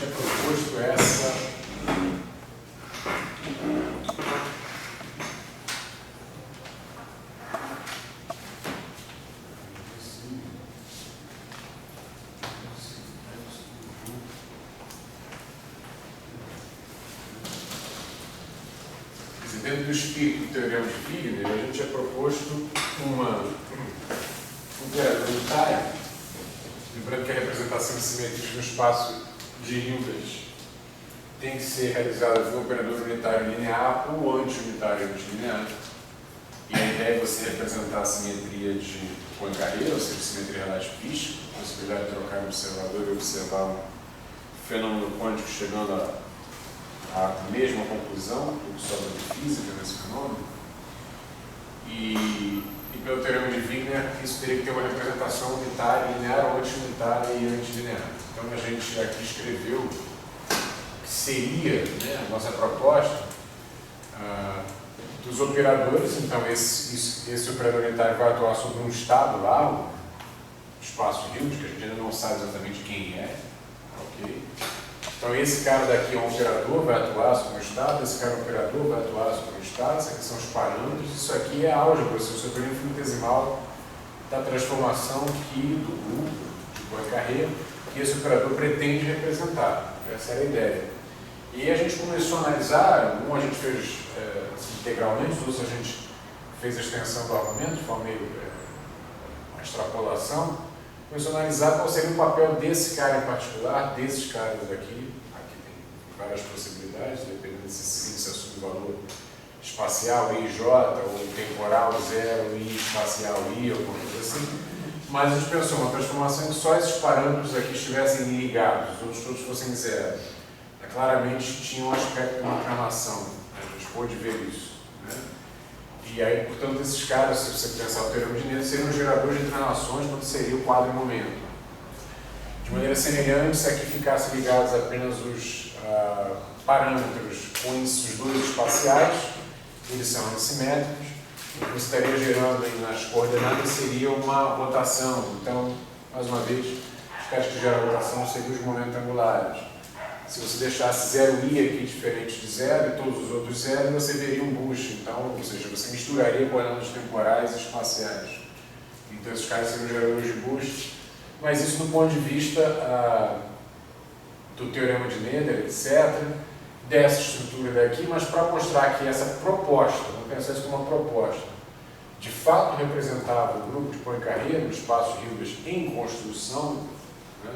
tinha proposto essa... Dentro do espírito do teorema de Wigner, a gente tinha proposto um operador unitário, lembrando que a representação de simetria no espaço de Hilbert tem que ser realizada por um operador unitário linear ou anti-unitário antilinear. E a ideia é você representar a simetria de Poincaré, ou seja, simetria relativista, a possibilidade de trocar um observador e observar um fenômeno quântico chegando a mesma conclusão, tudo sobra de física nesse fenômeno. E pelo teorema de Wigner, isso teria que ter uma representação unitária, linear, ou anti-unitária e antilinear. Então a gente aqui escreveu que seria, né, a nossa proposta dos operadores. Então esse operador unitário vai atuar sobre um estado lá, o espaço Hilbert, que a gente ainda não sabe exatamente quem é. Ok? Então esse cara daqui é um operador, vai atuar sobre um estado, esse cara é um operador, vai atuar sobre um estado, isso aqui são os parâmetros, isso aqui é a álgebra, o seu período infinitesimal da transformação que do grupo de Poincaré, que esse operador pretende representar. Essa era a ideia. E a gente começou a analisar, a gente fez integralmente, outros a gente fez a extensão do argumento, de forma meio uma extrapolação. Começou a analisar qual seria o papel desse cara em particular, desses caras aqui. Aqui tem várias possibilidades, dependendo se assume o valor espacial IJ, ou temporal 0, I espacial I, ou alguma coisa assim. Mas a gente pensou uma transformação em que só esses parâmetros aqui estivessem ligados, os outros todos fossem zero. Claramente tinha um aspecto de uma encarnação, né? A gente pôde ver isso. Né? E aí, portanto, esses caras, se você pensar o teorema de Newton, seriam geradores de translações quando seria o quadro em momento. De maneira semelhante, se aqui ficassem ligados apenas os parâmetros com índices 2 espaciais, eles são assimétricos, o que estaria gerando aí nas coordenadas seria uma rotação. Então, mais uma vez, os caras que geram rotação seriam os momentos angulares. Se você deixasse 0i aqui diferente de 0 e todos os outros 0, você veria um boost. Então, ou seja, você misturaria coordenadas temporais e espaciais. Então, esses caras seriam geradores de boost. Mas isso do ponto de vista do teorema de Nether, etc., dessa estrutura daqui, mas para mostrar que essa proposta, vamos pensar isso como uma proposta, de fato representava o grupo de Poincaré no espaço Hilbert em construção, né,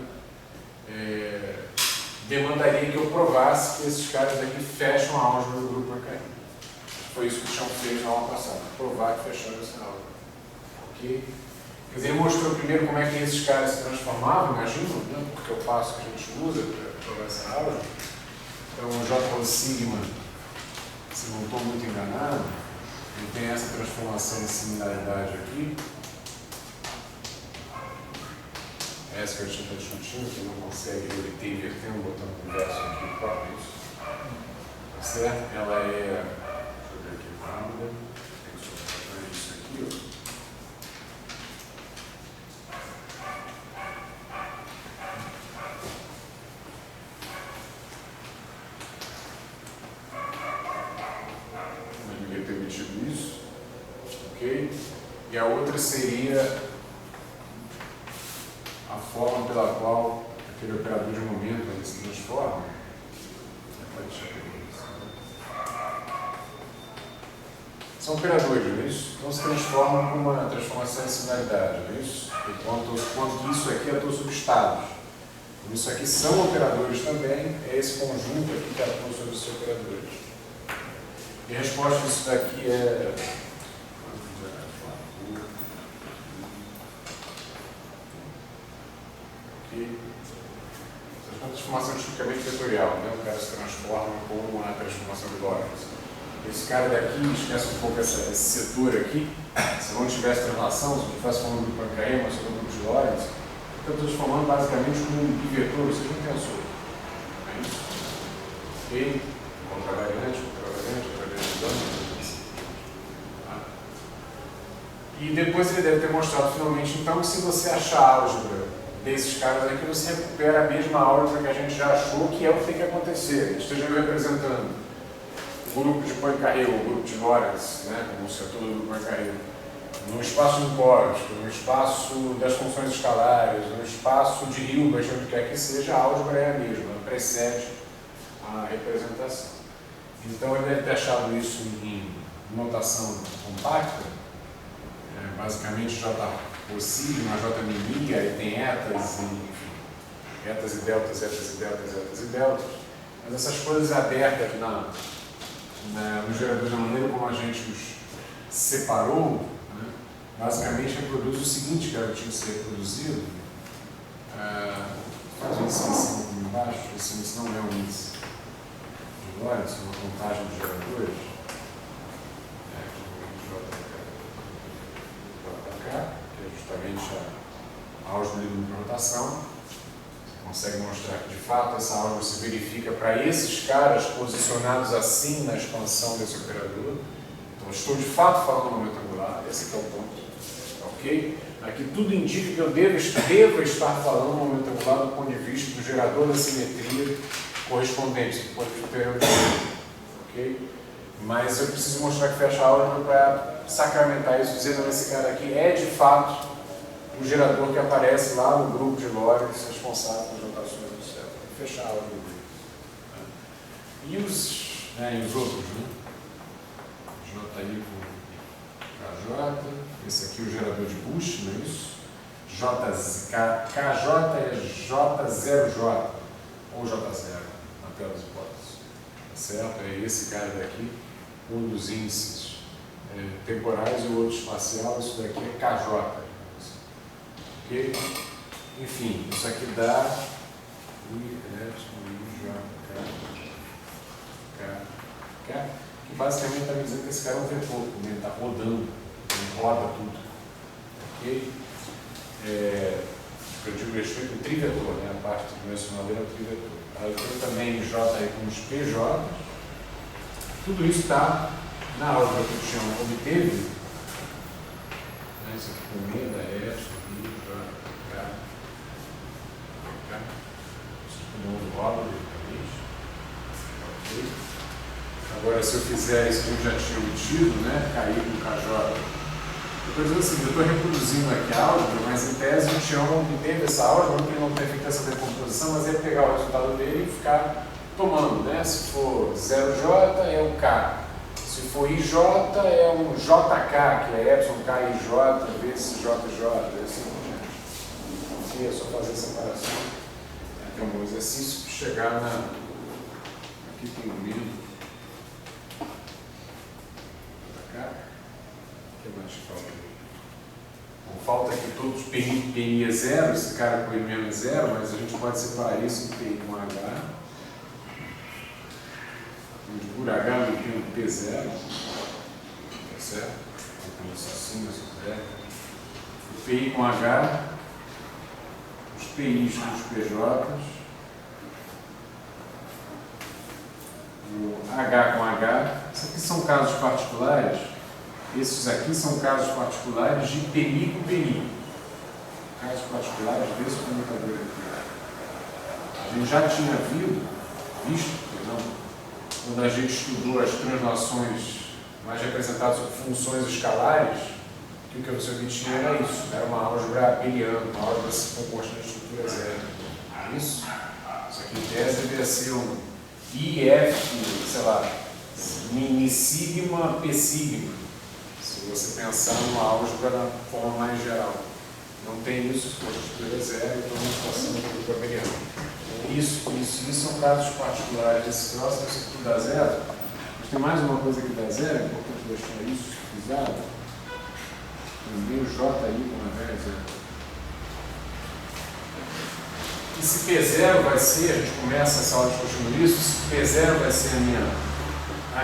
demandaria que eu provasse que esses caras daqui fecham a álgebra do grupo Poincaré. Foi isso que o Chão fez na aula passada, provar que fecharam essa álgebra. Ok? Quer dizer, ele mostrou primeiro como é que esses caras se transformavam, imagino, né? Porque é o passo que a gente usa para provar essa álgebra. Então, o J sigma, se não estou muito enganado, ele tem essa transformação de similaridade aqui. Essa que a gente está discutindo, que não consegue obter invertendo o botão converso aqui próprio. Tá certo? Ela é. Deixa eu ver aqui rápida. Tem que soltar isso aqui, ó. Isso, ok? E a outra seria a forma pela qual aquele operador de momento ele se transforma. São operadores, não é isso? Então se transforma com uma transformação de similaridade, não é isso? Enquanto isso aqui atua sobre estados. Isso aqui são operadores também, é esse conjunto aqui que atua sobre os operadores. E a resposta disso daqui é... Okay. Essa é uma transformação tipicamente vetorial, né? O cara se transforma com uma transformação de Lorentz. Esse cara daqui, esquece um pouco esse setor aqui, se não tivesse translação, se não estivesse falando do Poincaré, mas sobre o grupo de Lorentz, eu estou transformando basicamente como um bivetor, você não pensou. É isso? Ok? Contravariante. E depois ele deve ter mostrado finalmente então que se você achar a álgebra desses caras aqui, você recupera a mesma álgebra que a gente já achou que é o que tem que acontecer. Esteja representando o grupo de Poincaré, o grupo de Lorentz, né, como o setor do Poincaré, no espaço impósito, no espaço das funções escalares, no espaço de Hilbert, onde quer que seja, a álgebra é a mesma, precede a representação. Então ele deve ter achado isso em notação compacta, basicamente J sigma, J mini, aí tem etas e, enfim, etas e deltas, etas e deltas, etas e deltas. Mas essas coisas abertas nos geradores, da maneira como a gente os separou, né, basicamente reproduz o seguinte que era tinha que ser reproduzido. Faz um índice aqui embaixo, esse índice não é um índice de Lorentz, uma contagem de geradores. Que é justamente a álgebra de rotação. Você consegue mostrar que, de fato, essa álgebra se verifica para esses caras posicionados assim na expansão desse operador. Então, estou, de fato, falando no momento angular. Esse aqui é o ponto. Ok? Aqui tudo indica que eu devo estar falando no momento angular do ponto de vista do gerador da simetria correspondente, do ponto de vista periódico. Ok? Mas eu preciso mostrar que fecha a álgebra para sacramentar isso, dizendo que esse cara aqui é de fato o gerador que aparece lá no grupo de Lorentz responsável pelas rotações do céu. Fechar a álgebra dele. E os outros, né? JI com KJ, esse aqui é o gerador de Bush, não é isso? KJ é J0J, ou J0, na tela das hipóteses. Tá certo? É esse cara daqui. Um dos índices temporais e o outro espacial, isso daqui é KJ. Ok? Enfim, isso aqui dá que basicamente está me dizendo que esse cara é um vetor, ele está rodando, ele roda tudo. Ok? Eu digo respeito ao trivetor, né? A parte dimensional dele é o trivetor. Eu tenho também J aí com os PJ. Tudo isso está na álgebra que o Tião obteve. Isso aqui com da S, I, J, K. Isso aqui com o novo álgebra, ok? Agora, se eu fizer isso que eu já tinha obtido, né? Cair com KJ. Eu estou dizendo assim, eu estou reproduzindo aqui a álgebra, mas em tese o Tião obteve essa álgebra, porque ele não tem feito essa decomposição, mas é pegar o resultado dele e ficar tomando, né? Se for 0J é o K, se for IJ é um JK, que é EPSILON vezes JJ, assim por diante. Aqui é só fazer a separação. Então, um exercício para chegar na. Aqui tem o medo. JK. O que mais falta? Bom, falta aqui todos PI é zero, esse cara com ele mesmo é zero, mas a gente pode separar isso em PI com H. Por H eu tenho P0, tá certo? Vou pôr isso assim, se quiser. O PI com H, os PIs com os PJs, o H com H. Isso aqui são casos particulares, esses aqui são casos particulares de PI com PI. Casos particulares desse comunicador aqui. A gente já tinha visto, quando a gente estudou as translações mais representadas por funções escalares, que o que você obtinha era isso, era uma álgebra abeliana, uma álgebra composta de estrutura zero. Isso aqui em tese deveria ser um IF, sei lá, mini sigma P sigma, se você pensar numa álgebra na forma mais geral. Não tem isso, se for estrutura zero, então a gente está sendo um grupo abeliano. Isso são casos particulares desse troço, isso aqui dá zero. Mas tem mais uma coisa que dá zero, é importante deixar isso frisado. Também o J aí com a velha zero. E se P0 vai ser, a gente começa essa aula discutindo isso, se P0 vai ser a minha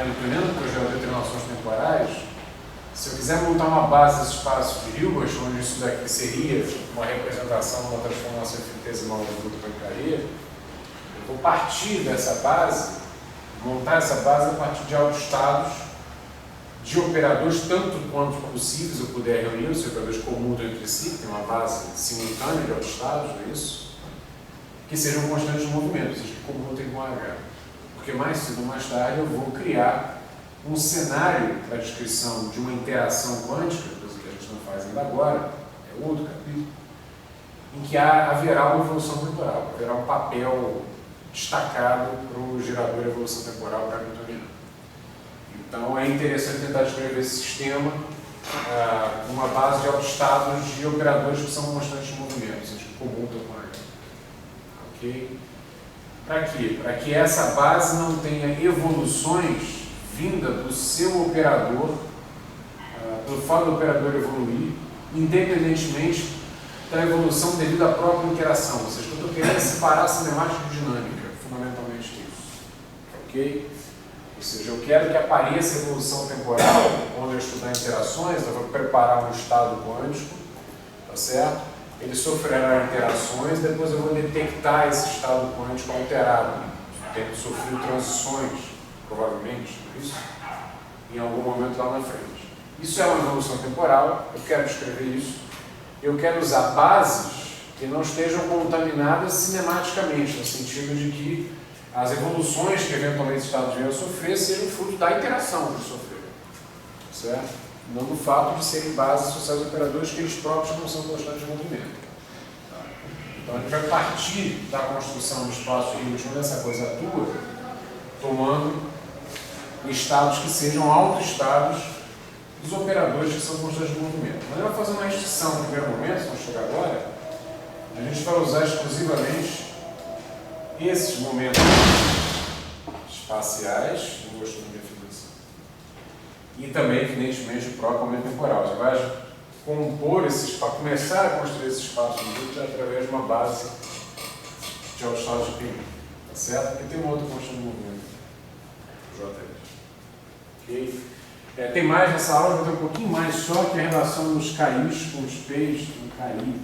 newtoniana, porque eu já tenho relações temporais, se eu quiser montar uma base desse espaço de Hilbert, onde isso daqui seria uma representação, uma transformação infinitesimal do grupo Poincaré, eu vou partir dessa base, montar essa base a partir de autoestados de operadores, tanto quanto possíveis eu puder reunir, os operadores comutam entre si, que tem uma base simultânea de autoestados, não é isso? Que sejam constantes de movimento, ou seja, que comutem com H. Porque mais cedo ou mais tarde eu vou criar um cenário para a descrição de uma interação quântica, coisa que a gente não faz ainda agora, é outro capítulo, em que haverá uma evolução temporal, haverá um papel destacado para o gerador de evolução temporal hamiltoniano. Então é interessante tentar descrever esse sistema com uma base de autoestados de operadores que são constantes de movimento, ou seja, que comutam com H. Ok? Para quê? Para que essa base não tenha evoluções vinda do seu operador, pelo fato do operador evoluir, independentemente da evolução devido à própria interação. Ou seja, eu estou querendo separar a cinemática de dinâmica, fundamentalmente isso. Ok? Ou seja, eu quero que apareça a evolução temporal, quando eu estudar interações, eu vou preparar um estado quântico, tá certo? Ele sofrerá interações, depois eu vou detectar esse estado quântico alterado, tendo sofrido transições, provavelmente, não é isso? Em algum momento lá na frente. Isso é uma evolução temporal, eu quero descrever isso. Eu quero usar bases que não estejam contaminadas cinematicamente, no sentido de que as evoluções que eventualmente os estados venham a sofrer sejam fruto da interação que eles sofreram, certo? Não do fato de serem bases sociais operadores que eles próprios não são constantes de movimento. Tá? Então a gente vai partir da construção do espaço Hilbert quando essa coisa atua, tomando estados que sejam autoestados dos operadores que são constantes de movimento. Mas eu vou fazer uma restrição no primeiro momento, vamos chegar agora, a gente vai usar exclusivamente esses momentos espaciais, eu gosto da definição, e também, evidentemente, o próprio momento temporal. Você vai compor esse espaço, começar a construir esse espaço através de uma base de autoestados de PI, tá certo? Porque tem uma outra constante de movimento, o JS. Ok? Tem mais nessa aula, vou ter um pouquinho mais só, que é a relação dos KIs com os P's, no KI,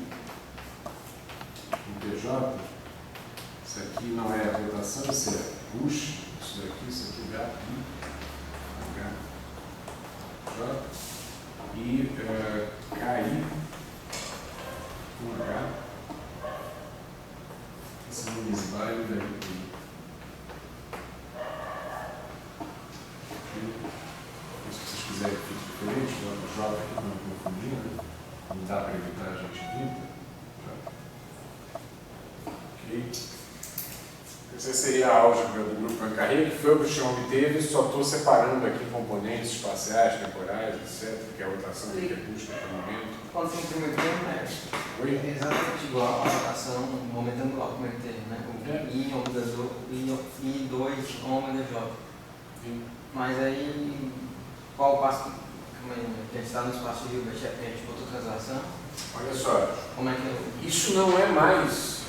no PJ. Isso aqui não é a rotação, isso é push, isso aqui é H, J, e KI com H, esse é o misbile da I. Se vocês quiserem que fique diferente, o J aqui para não confundir, né? Não dá para evitar a gente vir. Ok. Essa seria a álgebra do grupo Poincaré, que foi o que o Chão obteve, só estou separando aqui componentes espaciais, temporais, etc., que é a rotação que é custo no momento. Quando você imprime o termo, é exatamente igual a rotação momentânea do primeiro termo, né? O I ômega do I 2 ômega J. Mas aí, qual o passo que a gente está no espaço de Hilbert, a gente botou translação? Olha só, como é que isso não é mais...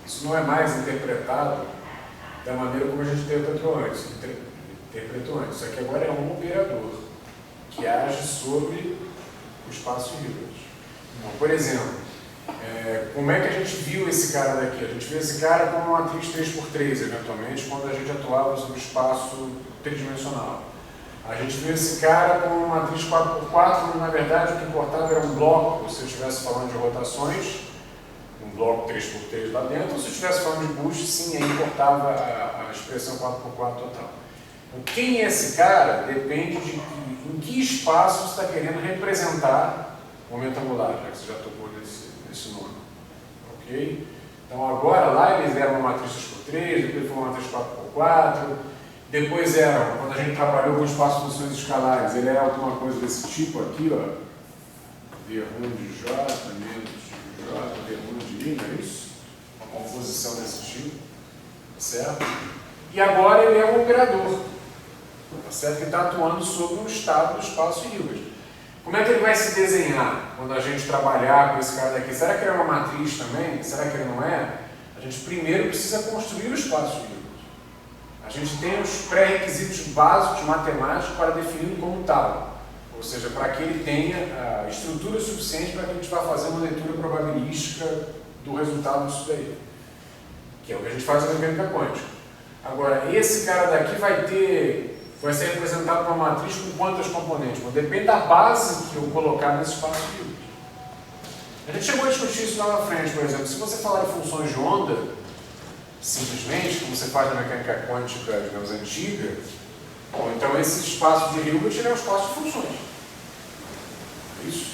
Isso não é mais interpretado da maneira como a gente interpretou antes. Isso aqui agora é um operador que age sobre o espaço Hilbert. Então, por exemplo, como é que a gente viu esse cara daqui? A gente viu esse cara como uma matriz 3x3, eventualmente, quando a gente atuava sobre o espaço tridimensional. A gente viu esse cara como uma matriz 4x4, mas na verdade o que importava era um bloco, se eu estivesse falando de rotações, um bloco 3x3 lá dentro, ou se eu estivesse falando de boost, sim, aí importava a expressão 4x4 total. Então, quem é esse cara depende de em que espaço você está querendo representar o momento angular, já que você já tocou nesse nome. Ok? Então, agora lá eles eram uma matriz 3x3, depois foi uma matriz 4x4, depois eram, quando a gente trabalhou com espaço de funções escalares, ele era alguma coisa desse tipo aqui, ó, V1 de J, menos J, V1 de I, não é isso? Uma composição desse tipo, certo? E agora ele é um operador, tá certo? Que está atuando sobre um estado do espaço Hilbert. Como é que ele vai se desenhar quando a gente trabalhar com esse cara daqui? Será que ele é uma matriz também? Será que ele não é? A gente primeiro precisa construir o espaço Hilbert. A gente tem os pré-requisitos básicos matemáticos para definir como tal. Ou seja, para que ele tenha estrutura suficiente para que a gente vá fazer uma leitura probabilística do resultado disso daí. Que é o que a gente faz na mecânica quântica. Agora, esse cara daqui vai ter vai ser representado por uma matriz com quantas componentes? Bom, depende da base que eu colocar nesse espaço Hilbert. A gente chegou a discutir isso lá na frente, por exemplo, se você falar de funções de onda, simplesmente, como você faz na mecânica quântica, digamos, antiga, bom, então esse espaço de Hilbert é um espaço de funções. Isso.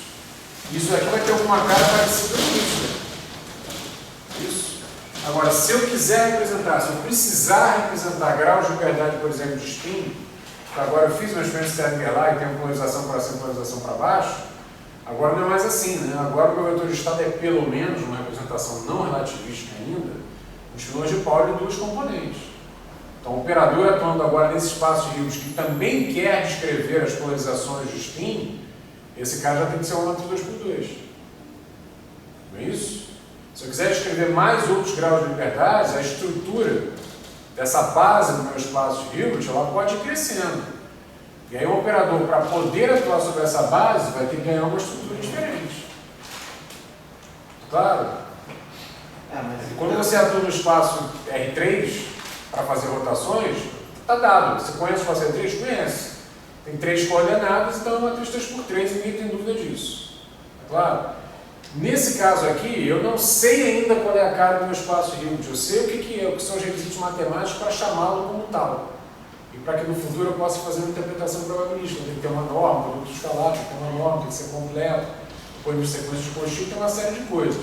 Isso aqui vai ter alguma cara parecida com isso. Né? Isso. Agora, se eu quiser representar, se eu precisar representar graus de liberdade, por exemplo, de spin, agora eu fiz uma experiência térmica lá e tenho polarização para cima e polarização para baixo, agora não é mais assim, né? Agora o meu vetor de estado é pelo menos uma representação não relativista ainda, os filões de Pauli de duas componentes. Então o operador atuando agora nesse espaço de Hilbert que também quer descrever as polarizações de spin, esse cara já tem que ser uma matriz 2x2. Não é isso? Se eu quiser descrever mais outros graus de liberdade, a estrutura dessa base do meu espaço de Hilbert, ela pode ir crescendo. E aí o operador, para poder atuar sobre essa base, vai ter que ganhar uma estrutura diferente. Claro? E quando você atua no espaço R3 para fazer rotações, está dado. Você conhece o espaço R3? Conhece. Tem 3 coordenadas, então é uma matriz 3x3, ninguém tem dúvida disso. Claro? Nesse caso aqui, eu não sei ainda qual é a cara do meu espaço Hilbert. Eu sei o que é, o que são os requisitos matemáticos para chamá-lo como tal. E para que no futuro eu possa fazer uma interpretação probabilística. Tem que ter uma norma, produto escalar, tem que ter uma norma, tem que ser completo, depois de sequência de conjunto, tem uma série de coisas.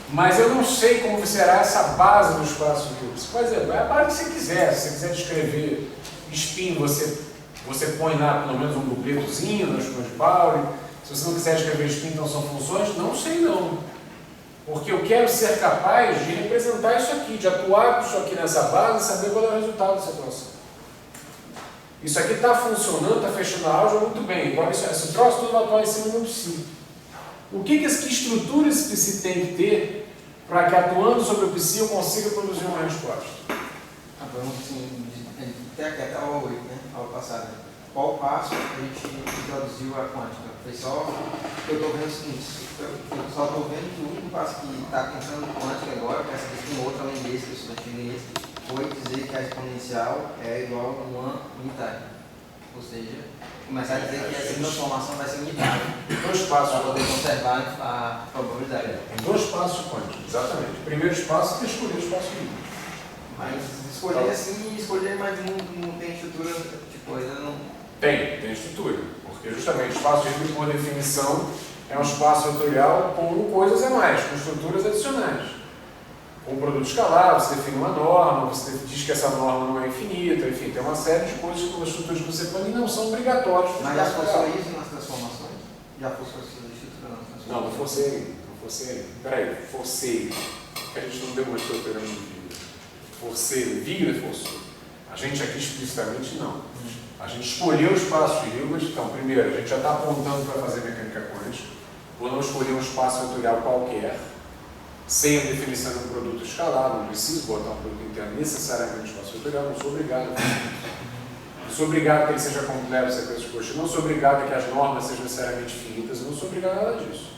Mas eu não sei como será essa base do espaço Hilbert. Por exemplo, é a base que você quiser. Se você quiser descrever spin, você põe lá pelo menos um dupletozinho nas coisas de Pauli. Se você não quiser escrever spin, então são funções, não sei não. Porque eu quero ser capaz de representar isso aqui, de atuar com isso aqui nessa base e saber qual é o resultado dessa atuação. Isso aqui está funcionando, está fechando a álgebra muito bem. Agora esse troço tudo vai atuar em cima do psi. Que estrutura esse psi tem que ter para que atuando sobre o psi eu consiga produzir uma resposta? A pergunta assim, até a aula 8, né? A aula passada. Qual passo a gente introduziu a quântica? Foi só que eu estou vendo o seguinte, eu só estou vendo que o único passo que está contando quântica agora, para essa questão outra além desse, que eu subestimei esse, foi dizer que a exponencial é igual a uma unitária. Ou seja, começar a dizer que essa transformação vai ser unitária. Dois passos para poder conservar a probabilidade. Tem 2 passos quânticos, exatamente. O primeiro espaço é escolher o espaço livre. Mas escolher assim, escolher, mas não tem estrutura, tipo, ainda não... Tem estrutura. Porque justamente o espaço livre, por definição, é um espaço vetorial com coisas a mais, com estruturas adicionais. Com um produto escalar, você define uma norma, você diz que essa norma não é infinita, enfim, tem uma série de coisas com as estruturas que você põe e não são obrigatórias. Mas já fosse isso nas transformações? Já fosse a estrutura nas transformações? Não forcei. Peraí, forcei. Que a gente não demonstrou pela minha vida. Forcei, Wigner forçou. A gente aqui explicitamente não. A gente escolheu o espaço de Hilbert, então, primeiro, a gente já está apontando para fazer mecânica quântica, ou não escolher um espaço vetorial qualquer, sem a definição de um produto escalar, não preciso botar um produto interno necessariamente no espaço vetorial, não sou obrigado a fazer isso. Não sou obrigado a que ele seja completo, sequência de coxinha, não sou obrigado a que as normas sejam necessariamente finitas, eu não sou obrigado a nada disso.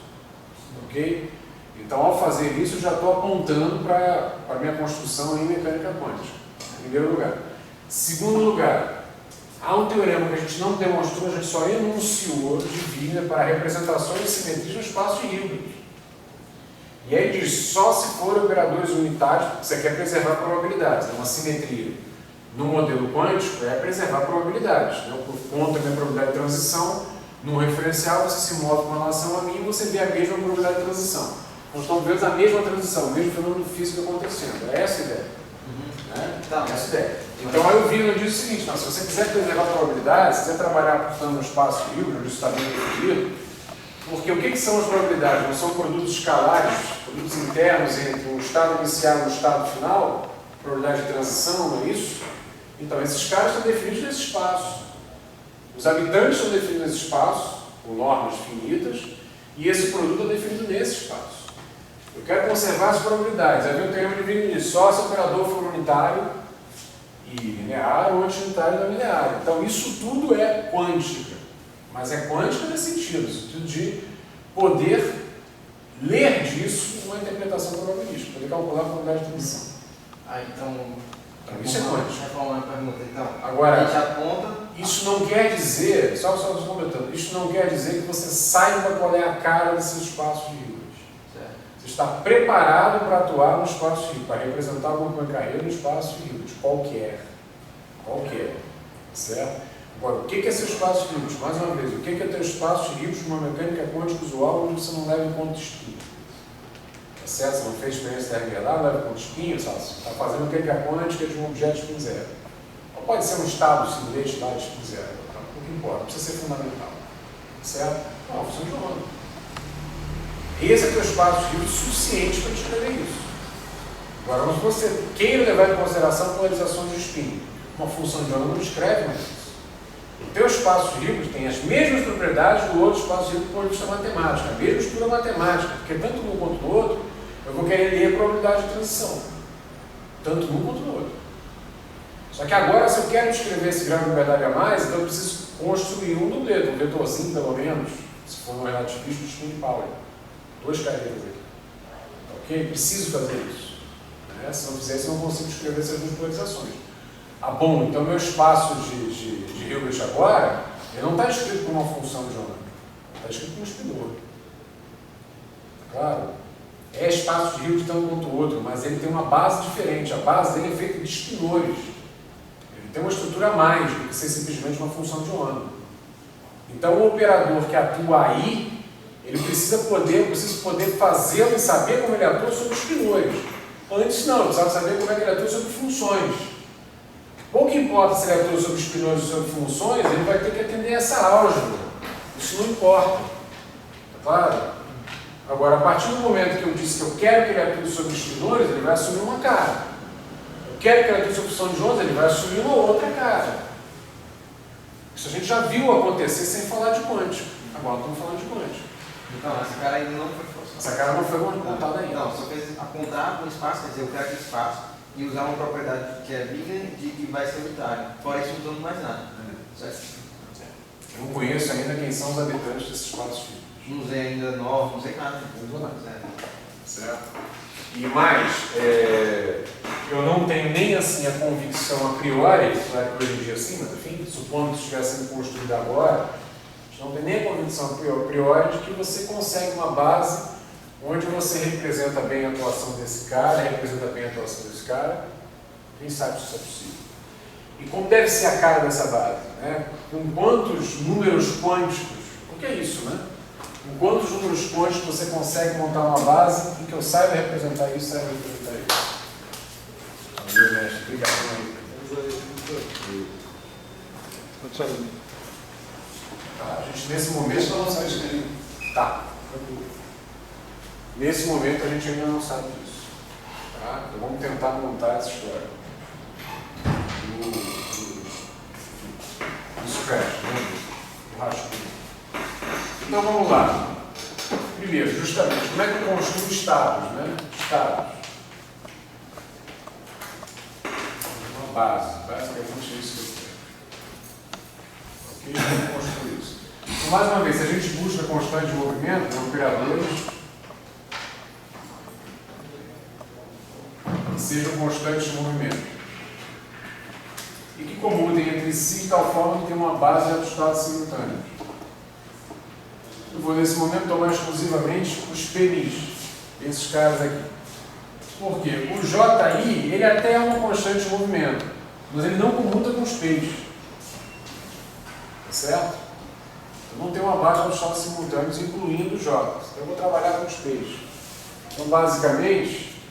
Ok? Então, ao fazer isso, eu já estou apontando para a minha construção em mecânica quântica, em primeiro lugar. Segundo lugar, há um teorema que a gente não demonstrou, a gente só enunciou de Wigner para representações de simetrias no espaço de Hilbert. E aí diz, só se for operadores unitários, você quer preservar probabilidades, né? Uma simetria no modelo quântico é preservar probabilidades. Né? Por conta da minha probabilidade de transição, no referencial você se move com relação a mim e você vê a mesma probabilidade de transição. Nós estamos vendo a mesma transição, o mesmo fenômeno físico acontecendo. É essa a ideia. Né? Então, essa a ideia. Então aí o Wigner diz o seguinte, não, se você quiser preservar probabilidades, se quiser trabalhar portanto no espaço de Hilbert, isso está bem definido, porque o que são as probabilidades? Não são produtos escalares, produtos internos entre um estado inicial e um estado final? Probabilidade de transição, não é isso? Então, esses caras estão definidos nesse espaço. Os habitantes estão definidos nesse espaço, com normas finitas, e esse produto é definido nesse espaço. Eu quero conservar as probabilidades. Aí vem o teorema de Wigner, só se o operador for unitário e linear ou anti-unitário e não linear. Então, isso tudo é quântica. Mas é quântica nesse sentido, no sentido de poder ler disso uma interpretação probabilística, poder calcular a probabilidade de transição. Então Então, isso é quântico. Reformando a pergunta, então. Agora, a gente aponta. Isso não quer dizer, só comentando, isso não quer dizer que você saiba qual é a cara desses espaços de Hilbert. Você está preparado para atuar no espaço de Hilbert, para representar alguma coisa carreira no espaço de Hilbert, qualquer. Certo? Agora, o que é seu espaço de Hilbert? Mais uma vez, o que é teu espaço de Hilbert numa mecânica quântica usual onde você não leva em conta espinho? Tá certo? Você não fez experiência da RBA, não leva em conta espinho, sabe? Você está fazendo mecânica quântica de um objeto de spin zero. Ou pode ser um estado simulante lá de spin zero, tá? Não importa, não precisa ser fundamental. Certo? Não, função de onda. Esse é teu espaço de Hilbert suficiente para descrever isso. Agora, se você queira levar em consideração polarizações de spin, uma função de onda não descreve mais isso. O teu espaço de Hilbert tem as mesmas propriedades do outro espaço de Hilbert do ponto de vista matemático, a mesma estrutura matemática, porque tanto num quanto no outro, eu vou querer ler a probabilidade de transição. Tanto num quanto no outro. Só que agora, se eu quero descrever esse grau de liberdade a mais, então eu preciso construir um dupleto, um vetorzinho pelo menos, se for um relativismo de spin power. 2 carreiras aqui. Ok? Preciso fazer isso. Né? Se não fizer isso, eu não consigo descrever essas duas polarizações. Ah, bom, então meu espaço de Hilbert agora, ele não está escrito como uma função de onda. Está escrito como um espinor. Claro. É espaço de Hilbert tanto quanto o outro, mas ele tem uma base diferente. A base dele é feita de espinores. Ele tem uma estrutura a mais do que ser simplesmente uma função de onda. Então o operador que atua aí, ele precisa poder fazê-lo e saber como ele atua sobre espinores. Antes não, ele precisava saber como é que ele atua sobre funções. Pouco importa se ele atua sobre espinores ou sobre funções, ele vai ter que atender essa álgebra. Isso não importa. Tá claro? Agora, a partir do momento que eu disse que eu quero que ele atue sobre espinores, ele vai assumir uma cara. Eu quero que ele atue sobre função de ondas, ele vai assumir uma outra cara. Isso a gente já viu acontecer sem falar de quântico. Agora estamos falando de quântico. Então, essa cara ainda não foi forçada. Essa cara não foi montada ainda. Não, só fez apontar para um espaço, quer dizer, eu quero aquele espaço e usar uma propriedade que é big de que vai ser unitário. Fora isso, não estou mais nada. Certo? Eu não conheço ainda quem são os habitantes desses espaços físicos. Não sei ainda novo, não sei nada. Não nada. Certo? E mais, eu não tenho nem assim a convicção a priori, claro que hoje em dia sim, mas enfim, supondo que isso estivesse sendo construído agora, a gente não tem nem a convicção a priori de que você consegue uma base onde você representa bem a atuação desse cara, representa bem a atuação desse cara. Quem sabe se isso é possível? E como deve ser a cara dessa base? Né? Com quantos números quânticos? O que é isso, né? Com quantos números quânticos você consegue montar uma base em que eu saiba representar isso, saiba representar isso? Valeu, mestre. Obrigado aí. Tá, a gente nesse momento não sabe escrever. Tá, tranquilo. Nesse momento a gente ainda não sabe disso. Tá? Então vamos tentar montar essa história. Do scratch, né? Do rascunho. Então vamos lá. Primeiro, justamente, como é que eu construo estados, né? Estados. Uma base. Basicamente isso que eu quero. Ok? Como construir isso? Então, mais uma vez, se a gente busca constante de movimento, de operadores que sejam constantes de movimento e que comudem entre si de tal forma que tem uma base de estados simultâneos. Eu vou nesse momento tomar exclusivamente os PNIs, esses caras aqui. Por quê? O JI, ele até é uma constante de movimento, mas ele não comuta com os P's. Tá certo? Eu não tenho uma base de estados simultâneos, incluindo os J. Então eu vou trabalhar com os P's. Então, basicamente,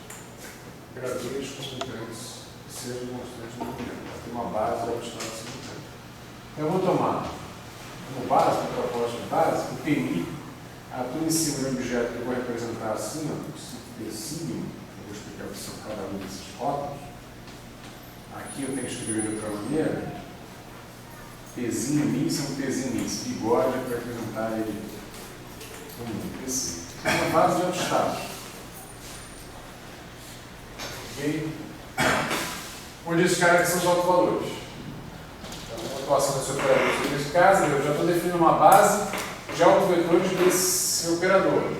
operadores constantes que sejam constantes de movimento. Tem uma base de estados simultâneos. Então eu vou tomar como base, como proposta de base, o PNI atua em cima de um objeto que eu vou representar assim, ó, P-signo, eu vou explicar o que são cada um desses rótulos. Aqui eu tenho que escrever de outra maneira. Pzinho Mi são Pzinho Mi, esse bigode é para representar ele como PC. É uma base de autoestados. Ok? Onde esses caras aqui são os autovalores. A atuação desse operador sobre esse caso, eu já estou definindo uma base de autovetores desse operador.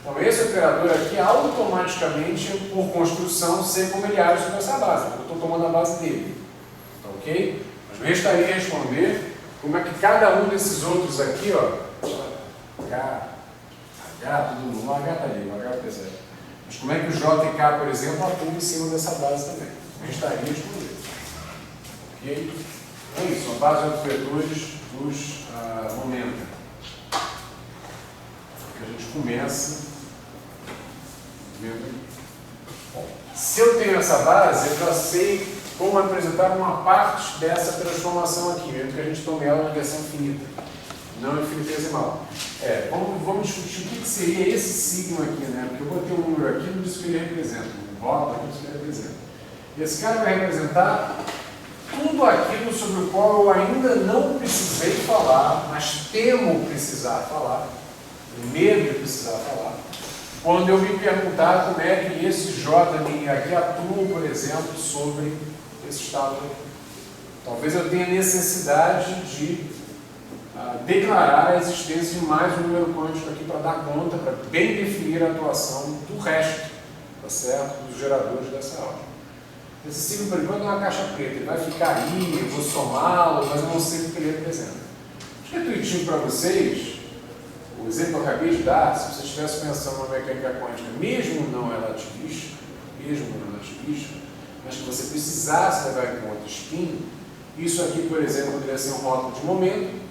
Então esse operador aqui automaticamente, por construção, sei como ele age sobre essa base. Eu estou tomando a base dele. Tá, ok? Mas me restaria responder como é que cada um desses outros aqui, ó, H, todo mundo, o H está ali, o H é zero. Mas como é que o J e K, por exemplo, atuam em cima dessa base também? Me restaria responder. Ok? Então é isso, a base de vetores dos momentos. A gente começa vendo aqui. Bom, se eu tenho essa base, eu já sei como apresentar uma parte dessa transformação aqui, mesmo que a gente tome ela na versão finita, não infinitesimal. Vamos discutir o que seria esse sigma aqui, né? Porque eu botei um número aqui, não disse o que ele representa. Um voto, não disse o que ele representa. Esse cara vai representar tudo aquilo sobre o qual eu ainda não precisei falar, mas temo precisar falar, medo de precisar falar, quando eu me perguntar como é que esse J aqui atua, por exemplo, sobre esse estado aqui. Talvez eu tenha necessidade de declarar a existência de mais um número quântico aqui para dar conta, para bem definir a atuação do resto, tá certo? Dos geradores dessa ordem. Esse signo, por enquanto, é uma caixa preta. Ele vai ficar aí, eu vou somá-lo, mas eu não sei o que ele representa. Acho que é intuitivo para vocês, o exemplo que eu acabei de dar, se você estivesse pensando numa mecânica quântica, mesmo não relativista, mas que você precisasse levar em conta spin, isso aqui, por exemplo, poderia ser um rótulo de momento,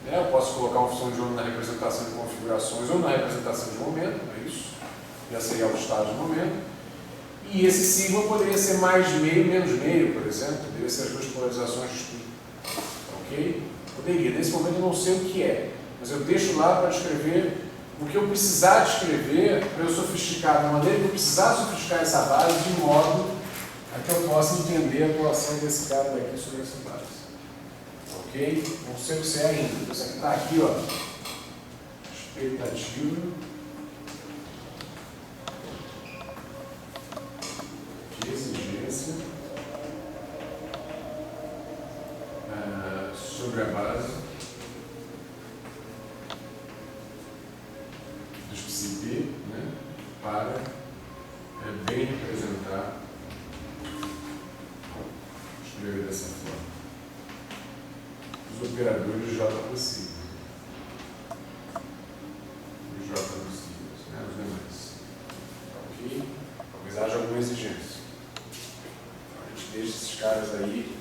né? Eu posso colocar uma função de onda na representação de configurações ou na representação de momento, não é isso? Já seria o estado de momento. E esse sigma poderia ser mais meio, menos meio, por exemplo. Poderia ser as duas polarizações de spin. Ok? Poderia. Nesse momento eu não sei o que é, mas eu deixo lá para descrever o que eu precisar descrever para eu sofisticar, da maneira que eu precisar sofisticar essa base, de modo a que eu possa entender a atuação desse cara daqui sobre essa base. Ok? Não sei o que é ainda. Isso aqui está aqui, ó. Expectativa de exigência sobre a base dos psique, né, para bem representar, escrever dessa forma, os operadores de J possíveis. Os J possíveis, né, os demais. Ok? Talvez haja alguma exigência. Então, a gente deixa esses caras aí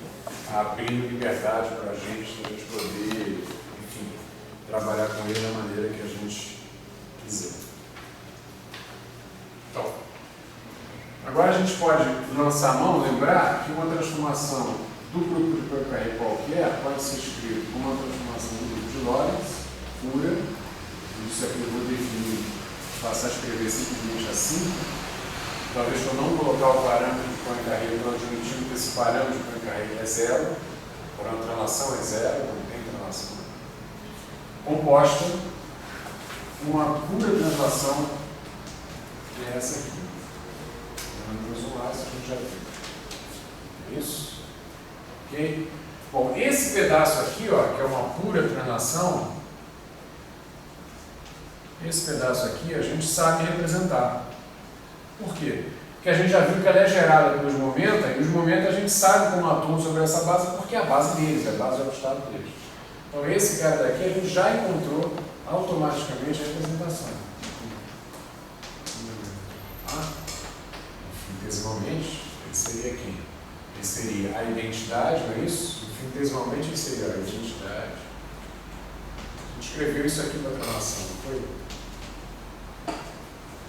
abrindo liberdade para a gente poder, enfim, trabalhar com ele da maneira que a gente quiser. Então, agora a gente pode lançar a mão, lembrar que uma transformação do grupo de Poincaré qualquer pode ser escrito como uma transformação do grupo de Lorentz, pura. Isso aqui eu vou definir, passar a escrever simplesmente assim. Talvez eu não colocar o parâmetro de Poincaré, eu estou admitindo que esse parâmetro de Poincaré é zero, por a translação é zero, não tem translação. Composta, uma pura translação que é essa aqui. Vamos lá, isso a gente já viu. Isso? Ok? Bom, esse pedaço aqui, ó, que é uma pura translação, esse pedaço aqui a gente sabe representar. Por quê? Porque a gente já viu que ela é gerada pelos momentos, e os momentos a gente sabe como atuam sobre essa base, porque é a base deles, a base é o estado deles. Então esse cara daqui a gente já encontrou automaticamente a representação. Infinitesimalmente, ele seria quem? Ele seria a identidade, não é isso? Infinitesimalmente ele seria a identidade. A gente escreveu isso aqui para a translação, não foi?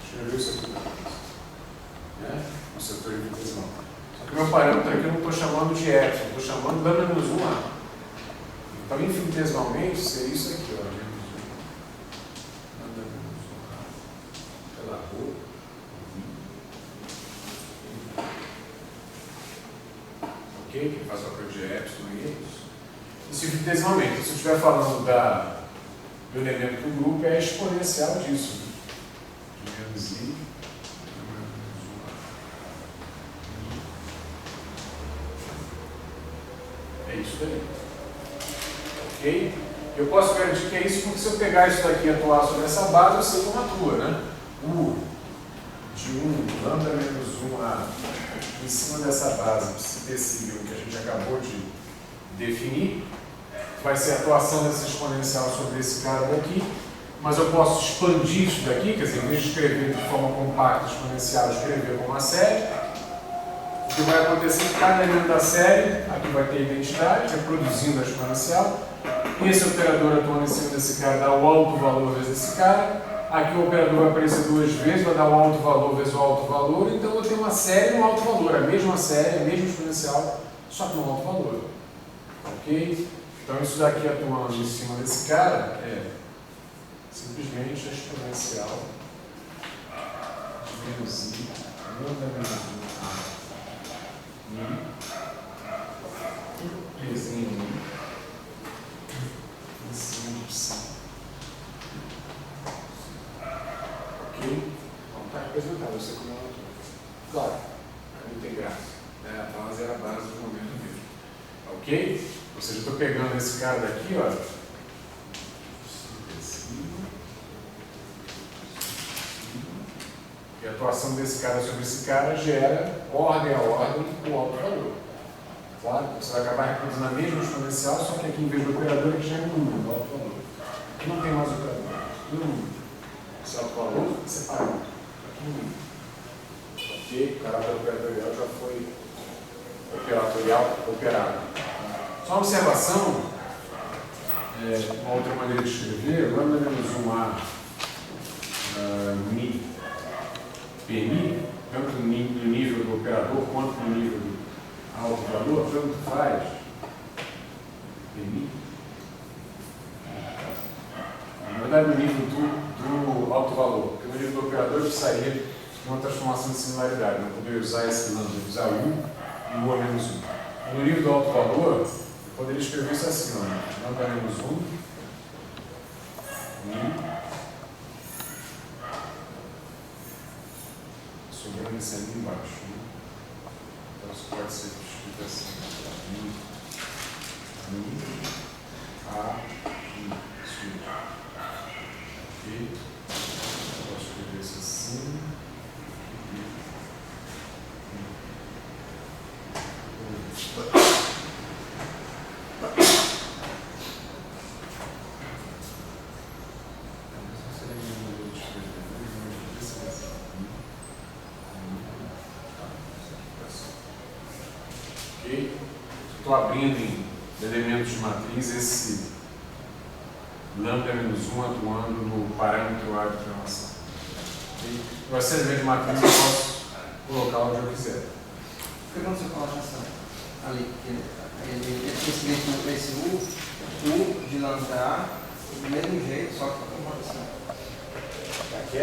Escreveu isso aqui para a translação. Né? No setor infinitesimal. Só que o meu parâmetro aqui eu não estou chamando de epsilon, estou chamando λ-1A. Então, infinitesimalmente, seria isso aqui, ó. Pela rua. Ok? Que faz o papel de epsilon e isso infinitesimalmente. Se eu estiver falando do elemento do grupo, é exponencial disso. De menos I. É isso daí. Ok? Eu posso garantir que é isso porque se eu pegar isso daqui e atuar sobre essa base, eu sei como atua, né? U de 1, lambda menos 1A, em cima dessa base psi que a gente acabou de definir, vai ser a atuação dessa exponencial sobre esse cara daqui, mas eu posso expandir isso daqui, quer dizer, em vez de escrever de forma compacta exponencial, escrever como uma série. O que vai acontecer em cada elemento da série, aqui vai ter identidade, reproduzindo a exponencial. Esse operador atuando em cima desse cara dá o alto valor vezes esse cara. Aqui o operador vai aparecer duas vezes, vai dar o alto valor vezes o alto valor. Então eu tenho uma série e um alto valor, a mesma série, a mesma exponencial, só que no alto valor. Ok? Então isso daqui atuando em cima desse cara é simplesmente a exponencial de menos I, lambda menos 1A. Pezinho em cima de psi. Ok? Então está representado, eu sei como é o autor. Claro, não tem graça. A base é a base do momento mesmo. Ok? Ou seja, eu estou pegando esse cara daqui, ó. E a atuação desse cara sobre esse cara gera ordem a ordem o alto valor. Claro? Você vai acabar reproduzindo a mesma exponencial, só que aqui em vez do operador aqui já é um número, o alto valor. Aqui não tem mais operador, tudo número. Esse alto valor separado. Aqui no número. Ok? O caráter operatorial já foi operatorial operado. Só uma observação, uma outra maneira de escrever, lambda menos 1A mi PMI, tanto no nível do operador quanto no nível do alto valor, tanto faz PMI. Na verdade, no nível do alto valor, porque no nível do operador eu precisaria de uma transformação de similaridade, não poderia usar esse lambda, usar o 1 e o A menos 1. No nível do alto valor, eu poderia escrever isso assim, lambda menos 1 mi sobrando esse ali embaixo. Então isso pode ser escrito assim. A, isso. Ok? Posso escrever isso assim. Estou abrindo em elementos de matriz esse lambda menos 1 atuando no parâmetro A de relação. Agora, esse elemento de matriz eu posso colocar onde eu quiser. Por que quando você coloca ali, esse U de lambda A, do mesmo jeito, só que com rotação? Aqui é?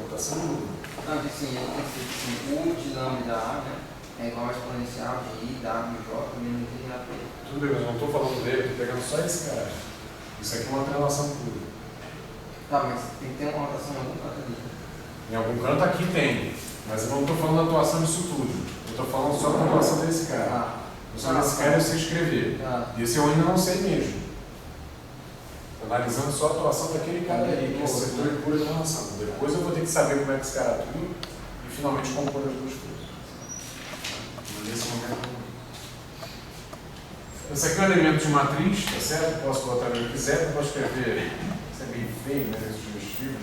Rotação do número. Não, assim, U de lambda A, né? É igual a exponencial de I, W, J, menos I, AP. Tudo bem, mas não estou falando dele, estou pegando só esse cara. Isso aqui é uma translação pura. Tá, mas tem que ter uma rotação em algum canto ali. Em algum canto aqui tem, mas eu não estou falando da atuação disso tudo. Eu estou falando só da atuação desse cara. Só desse cara eu sei escrever. Esse eu ainda não sei mesmo. Estou analisando só a atuação daquele cara ali, que é esse setor de pura translação. Depois eu vou ter que saber como é que esse cara atua e finalmente compor as duas coisas. Nesse momento. Esse aqui é um elemento de matriz, tá certo? Posso botar onde eu quiser, eu posso escrever. Isso é bem feio, né? Esse sugestivo,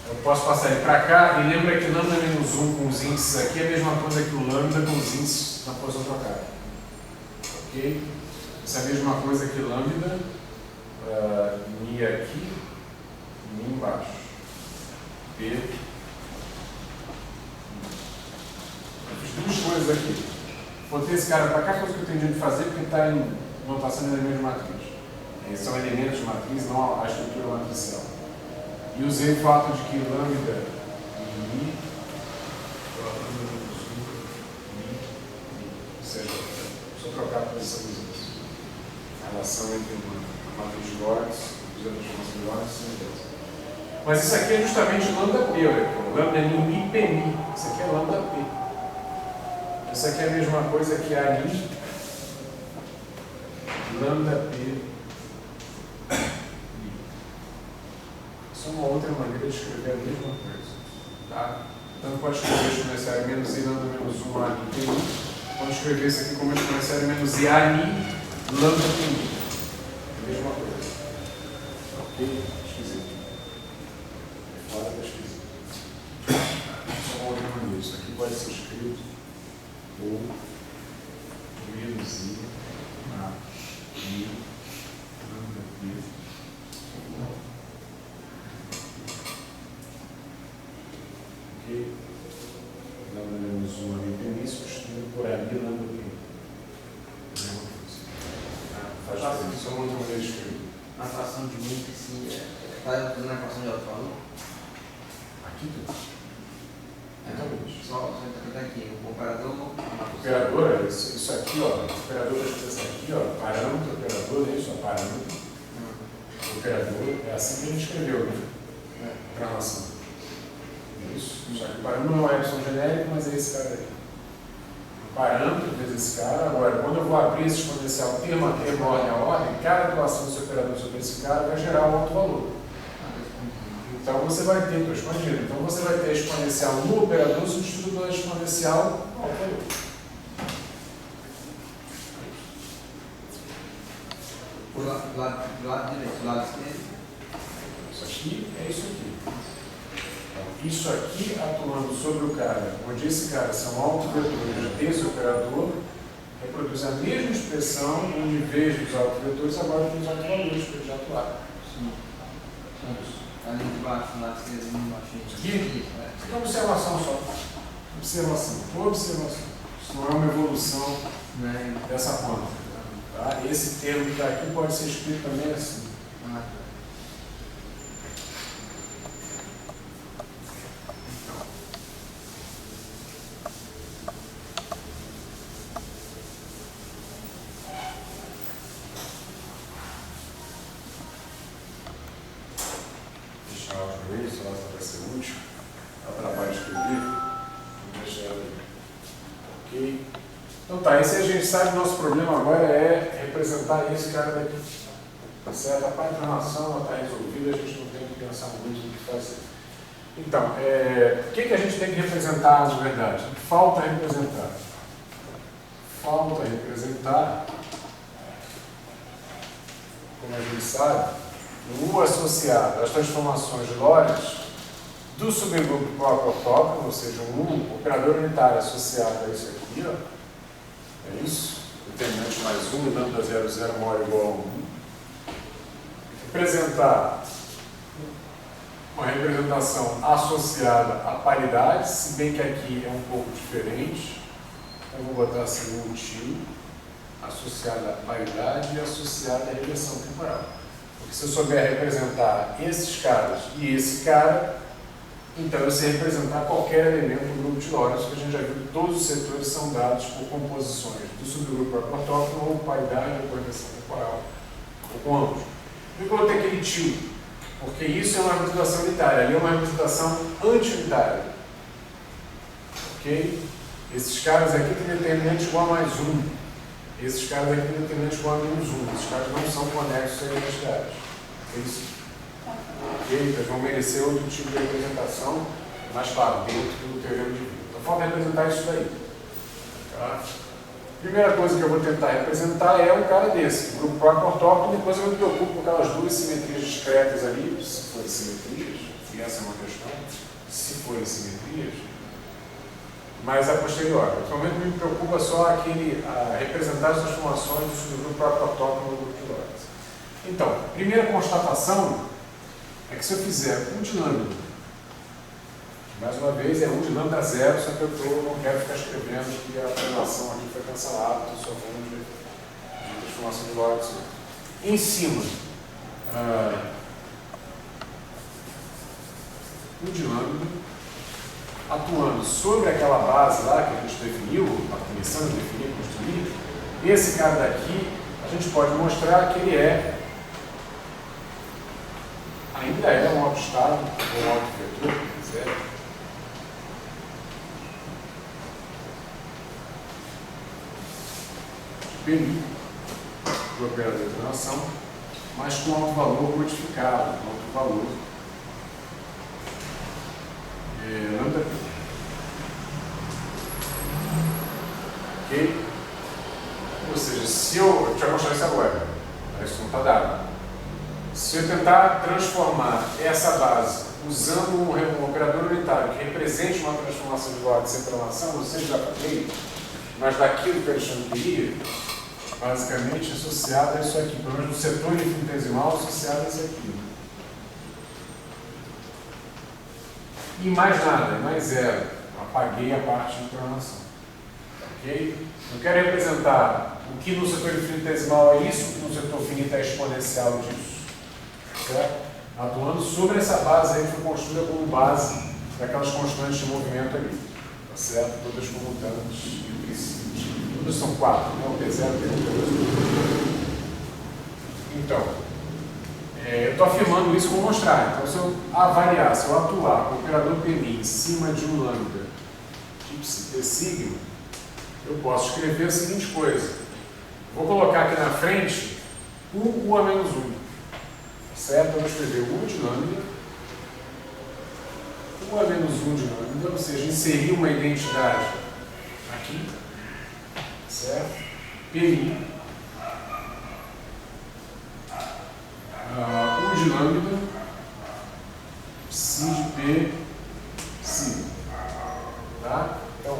eu posso passar ele para cá e lembra que lambda menos 1 com os índices aqui é a mesma coisa que o lambda com os índices na posição trocada. Ok? Isso é a mesma coisa que lambda, mi aqui, mi embaixo. P. Duas coisas aqui. Botei esse cara para cá, coisa que eu tenho de fazer, porque está em notação de elementos de matriz. São elementos de matriz, não a estrutura matricial. E usei o fato de que lambda mi, ou seja, só trocar a posição dos itens. A relação entre uma matriz de Lorentz e a transformação de Lorentz são idênticas. Mas isso aqui é justamente lambda P, olha aqui. Lambda mi, P, mi. Isso aqui é lambda P. Isso aqui é a mesma coisa que a mi, lambda P, mi. Isso é uma outra maneira de escrever a mesma coisa. Tá? Então, pode escrever exponencial menos I lambda menos 1 A Ni tem 1. Pode escrever isso aqui como exponencial menos I A Ni lambda tem 1. A mesma coisa. Ok? Esquisito. Fora da esquisito. Só uma outra maneira. Isso aqui pode ser escrito ou menos I A Ni lambda tem 1. Ok? Lambda menos 1 ali tem isso, substituindo por ali lambda tem 1. Mesma coisa. Faz diferença. Só uma outra maneira de escrever. A fração de múltiplo está usando a equação de alto valor? Aqui tudo. Exatamente. Só está aqui, o operador. O operador é isso aqui, ó. O operador da expressão aqui, ó. Parâmetro, operador, é isso, ó. Parâmetro. O operador é assim que a gente escreveu, né? Para a relação. Isso. Só que o parâmetro não é um epsilon genérico, mas é esse cara aí. O parâmetro vezes esse cara. Agora, quando eu vou abrir esse exponencial termo a termo, ordem a ordem, cada atuação desse operador sobre esse cara vai gerar um alto valor. Então você vai ter, estou expandindo, então você vai ter exponencial no operador substituído pelo exponencial no alto valor. Do lado direito, do lado esquerdo. Isso aqui é isso aqui. Então, isso aqui atuando sobre o cara, onde esse cara são autovetores desse operador, reproduz a mesma expressão onde, em vez dos autovetores, agora tem os autovalores para eles atuarem. Sim. Ali de baixo, do lado esquerdo, no baixo. Aqui é uma observação só. Observação. Observação. Isso não é uma evolução dessa conta. Tá? Esse termo que está aqui pode ser escrito também assim. Sei lá se vai ser útil. Dá trabalho de escrever. Vou deixar ela aí. Ok? Então tá, esse a gente sabe, nosso problema agora é representar esse cara daqui. Tá certo? A parte da relação está resolvida, a gente não tem que pensar muito no que fazer. Então, o que a gente tem que representar de verdade? Falta representar. Falta representar, como a gente sabe, o U associado às transformações de Lorentz do subgrupo próprio, ou seja, um U, operador unitário associado a isso aqui, ó. É isso? Determinante mais 1, lambda 00 maior ou igual a 1. Representar uma representação associada à paridade, se bem que aqui é um pouco diferente. Eu vou botar assim um tio, associada à paridade e associada à regressão temporal. Porque se eu souber representar esses caras e esse cara, então eu sei representar qualquer elemento do grupo de Lorentz, que a gente já viu que todos os setores são dados por composições do subgrupo ortógono ou paridade ou regressão temporal, ou com ambos. Por que eu vou ter aquele tio? Porque isso é uma representação unitária, ali é uma representação anti-unitária. Ok? Esses caras aqui têm determinante igual a mais 1. Esses caras aqui têm determinante igual a menos 1. Esses caras não são conexos a esses caras. É isso. Ok? Eles vão merecer outro tipo de representação, mais claro, dentro do teorema de Wien. Então, falta representar isso daí. Tá? Primeira coisa que eu vou tentar representar é um cara desse, o grupo próprio ortógono, e depois eu me preocupo com aquelas duas simetrias discretas ali, se forem simetrias, e essa é uma questão, se forem simetrias, mas a posterior. Atualmente me preocupa só representar as transformações do subgrupo próprio ortógono no grupo de Lorentz. Então, primeira constatação é que se eu fizer um de lambda, mais uma vez é um de lambda zero, só que eu não quero ficar escrevendo que a transformação aqui foi cancelada, estou só falando de transformação de Lorentz. Em cima, um de lambda, atuando sobre aquela base lá que a gente definiu, começando a definir, construir, esse cara daqui, a gente pode mostrar que ele ainda é um autoestado, ou um autovetor, certo? Perigo do operador de transação, mas com alto valor modificado, alto valor transformar essa base usando um operador unitário que represente uma transformação de Lorentz sem prelação, você já falei, mas daquilo que a gente queria, basicamente associado a isso aqui, pelo menos no setor infinitesimal associado a isso aqui. E mais nada, mais zero. Apaguei a parte de prelação. Ok? Eu quero representar o que no setor infinitesimal é isso, o que no setor finito é exponencial disso. Certo? Atuando sobre essa base aí que foi construída como base daquelas constantes de movimento ali. Tá certo? Todas comutantes entre si. Todas são 4, né? O P0 tem um. Então, eu estou afirmando isso para mostrar. Então, se eu avaliar, se eu atuar com o operador P' em cima de um lambda tipo P sigma, eu posso escrever a seguinte coisa. Vou colocar aqui na frente U a menos 1. Certo? Eu vou escrever U de lambda, U a menos 1 de lambda, ou seja, inserir uma identidade aqui, certo? P', U de lambda, psi de P, sigma. Tá? Então,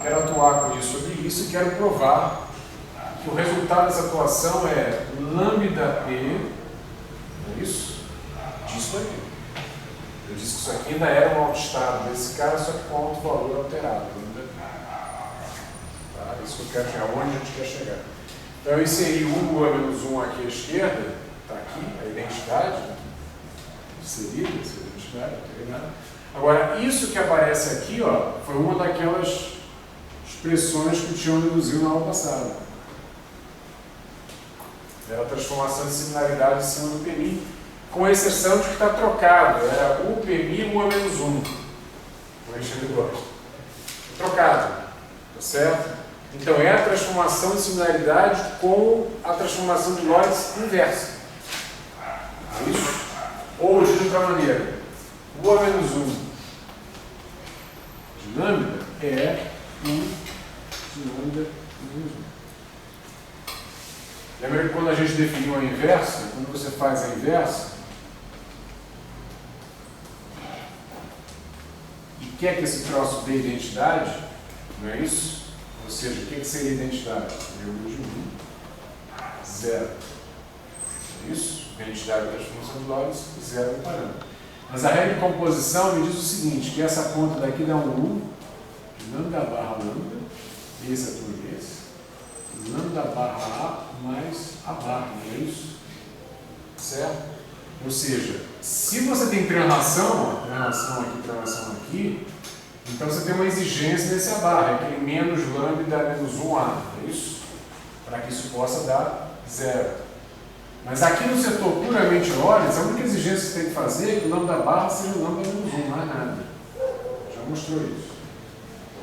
quero atuar com isso sobre isso e quero provar que o resultado dessa atuação é lambda P. É isso? Disso aqui. Eu disse que isso aqui ainda era um autoestado desse cara, só que com alto valor alterado. Tá? Isso que eu quero chegar, onde a gente quer chegar. Então eu inseri U a menos 1 aqui à esquerda, está aqui, a identidade, inserida, essa identidade, não tem nada. Agora, isso que aparece aqui, ó, foi uma daquelas expressões que o Tião deduziu na aula passada. Era a transformação de similaridade em cima do P', com exceção de que está trocado. Era U P' U a menos 1. O Alexandre gosta. Trocado. Tá certo? Então é a transformação de similaridade com a transformação de Lorentz inversa. É isso? Ou de outra maneira, U a menos 1 de lambda é U de lambda menos 1. Lembra que quando a gente definiu a inversa, quando você faz a inversa e quer que esse troço dê identidade, não é isso? Ou seja, o que seria identidade? U de 1, 0. É isso? Identidade da transformação de Lorentz, 0 do parâmetro. Mas a regra de composição me diz o seguinte, que essa conta daqui dá um U, lambda barra lambda, esse é tudo esse, lambda barra A mais a barra, não é isso? Certo? Ou seja, se você tem translação, aqui, então você tem uma exigência desse A barra, aquele menos lambda menos 1A, não é isso? Para que isso possa dar 0. Mas aqui no setor puramente Lorentz, a única exigência que você tem que fazer é que o lambda barra seja o lambda menos 1, não é nada. Já mostrou isso.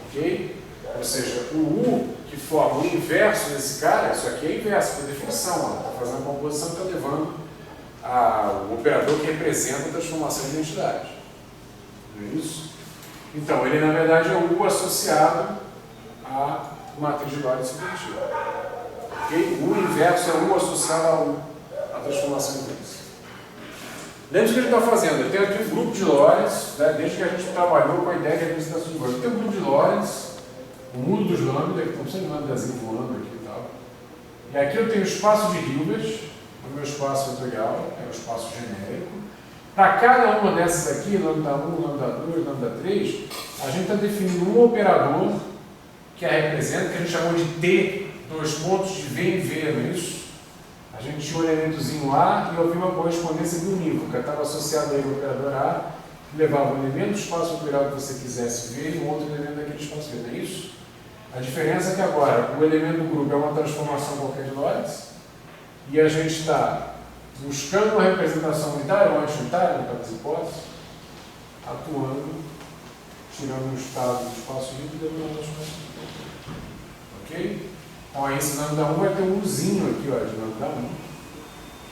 Ok? Ou seja, o U que forma o inverso desse cara, isso aqui é inverso, por definição. Está fazendo a composição que está levando o operador que representa a transformação de identidade. Não é isso? Então, ele na verdade é o U associado à matriz de Lorentz invertida. Ok? O U inverso é o U associado à transformação inversa. Lembre-se o que ele está fazendo. Ele tem aqui um grupo de Lorentz, né, desde que a gente trabalhou com a ideia de representação de Lorentz. Ele tem um grupo de Lorentz, o mundo dos lambda, que estão sempre lambdazinho voando aqui e tal. E aqui eu tenho o espaço de Hilbert, o meu espaço vetorial, é o espaço genérico. Para cada uma dessas aqui, lambda 1, lambda 2, lambda 3, a gente está definindo um operador que a representa, que a gente chamou de T, dois pontos de V em V, não é isso? A gente tinha um elementozinho A e eu vi uma correspondência unívoca, estava associado aí ao operador A, que levava um elemento do espaço vetorial que você quisesse ver e um outro elemento daquele espaço V, não é isso? A diferença é que agora o elemento do grupo é uma transformação qualquer de Lorentz e a gente está buscando uma representação unitária ou anti-unitária, no caso das hipóteses, atuando, tirando um estado do espaço livre e levando ao espaço livre. Ok? Então aí esse lambda 1 vai ter um Uzinho aqui, ó, de lambda 1,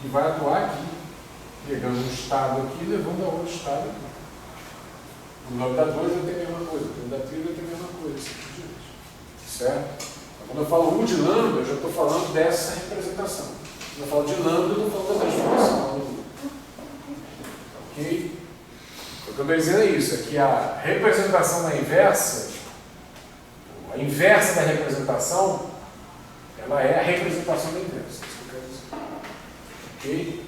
que vai atuar aqui, pegando um estado aqui e levando a outro estado aqui. O lambda 2 vai ter a mesma coisa, o lambda 3 vai ter a mesma coisa, assim por diante. Certo? Então, quando eu falo U de lambda, eu já estou falando dessa representação. Quando eu falo de lambda, eu estou falando da transformação do grupo. Ok? O que eu estou dizendo é isso, é que a representação na inversa, a inversa da representação, ela é a representação da inversa. Isso que eu quero dizer. Ok?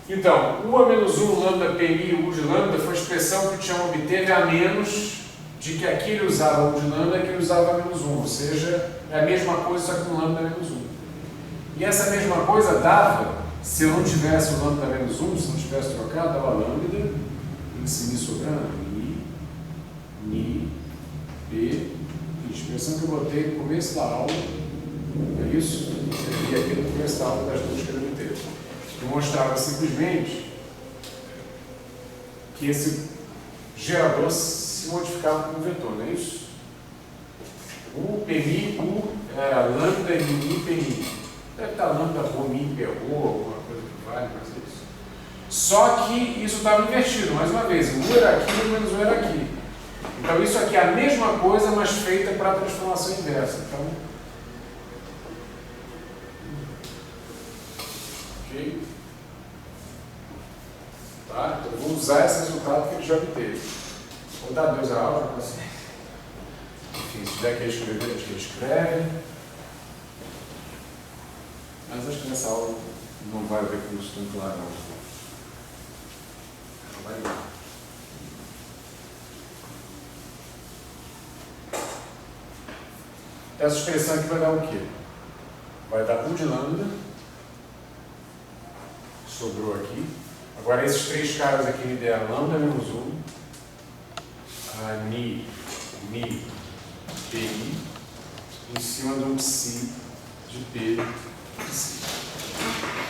Então, U a menos 1 lambda PI U de lambda foi a expressão que o Tião obteve a menos de que aqui ele usava U de lambda e que ele usava menos 1, ou seja, é a mesma coisa, só que com lambda menos 1. E essa mesma coisa dava, se eu não tivesse o lambda menos 1, se não tivesse trocado, dava lambda, em si sobrando, Ni, P, a expressão que eu botei no começo da aula, é isso? E aqui no começo da aula das duas que eu obteve. Eu mostrava simplesmente que esse gerador se modificava como vetor, não é isso? U, PMI, U, lambda, MI, PMI. Deve estar lambda, ROMI, PRO, alguma coisa que vale, mas é isso. Só que isso estava invertido, mais uma vez. O U era aqui e o menos U era aqui. Então isso aqui é a mesma coisa, mas feita para a transformação inversa. Então, ok? Tá? Então eu vou usar esse resultado que ele já obteve. Vou dar Deus a aula para você. Enfim, se tiver que escrever, a gente escreve. Mas acho que nessa aula não vai haver curso tão claro, não. Não vai dar. Essa expressão aqui vai dar o quê? Vai dar U de lambda. Sobrou aqui. Agora esses três caras aqui me deram lambda menos 1. Ni, PI, em cima do psi de P, psi.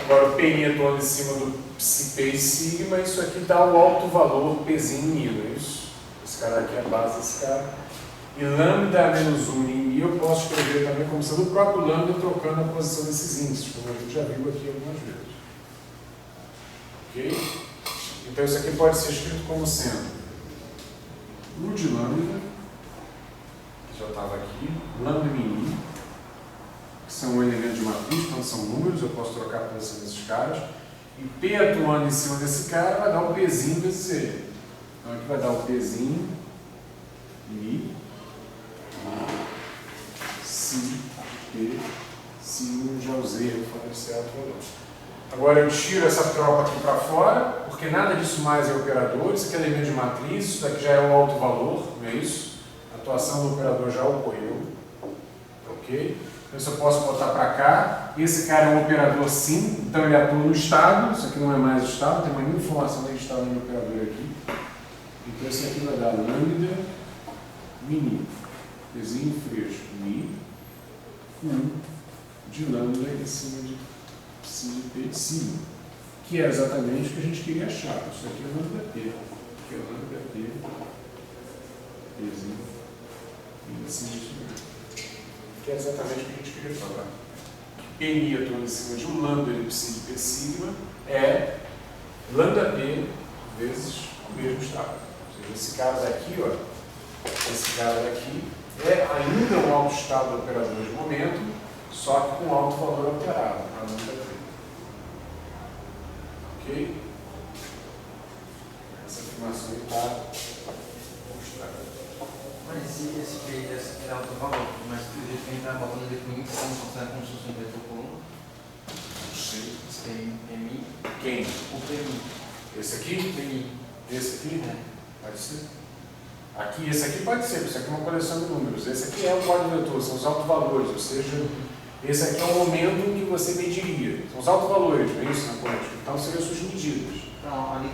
Agora o PI atuando em cima do psi P e sigma, isso aqui dá o alto valor Pzinho em I, não é isso? Esse cara aqui é a base desse cara. E lambda menos 1 em I eu posso escrever também como sendo o próprio lambda trocando a posição desses índices, como a gente já viu aqui algumas vezes. Ok? Então isso aqui pode ser escrito como sendo U de lambda, que já estava aqui, lambda mini, que são um elemento de matriz, então são números, eu posso trocar a posição desses caras, e P atuando em cima desse cara vai dar o Pzinho vezes ele. Então aqui vai dar o Pzinho, Mi, Si, P, Si, eu já usei, eu falei certo valor. Agora eu tiro essa tropa aqui para fora, porque nada disso mais é operador, isso aqui é elemento de matriz, isso daqui já é um alto valor, não é isso? A atuação do operador já ocorreu, ok? Então isso eu posso botar para cá, esse cara é um operador sim, então ele atua no estado, isso aqui não é mais o estado, não tem mais nenhuma informação de estado no operador aqui. Então esse aqui vai dar lambda, mini, pezinho fresco, Mi, 1 de lambda em cima de P de cima, que é exatamente o que a gente queria achar. Isso aqui é lambda P, que é lambda P, Pzinho, em cima disso aqui. Que é exatamente o que a gente queria falar. PMI atuando em cima de um lambda de psi de P sigma é lambda P vezes o mesmo estado. Ou seja, esse cara daqui, ó, esse cara daqui é ainda um alto estado do operador de momento, só que com alto valor alterado, a lambda P. Ok? Essa afirmação está mostrada. Mas se esse P é alto valor, mas do jeito que a gente está botando ele com índice, como se fosse um vetor comum? Não sei. Esse PMI? Quem? O PMI. Esse aqui? PMI. Esse aqui? É. Pode ser. Aqui, esse aqui pode ser, isso aqui é uma coleção de números. Esse aqui é um código vetor, são os autovalores, ou seja, esse aqui é o momento em que você mediria. São os autovalores, não é isso na quântica? Então seriam suas medidas.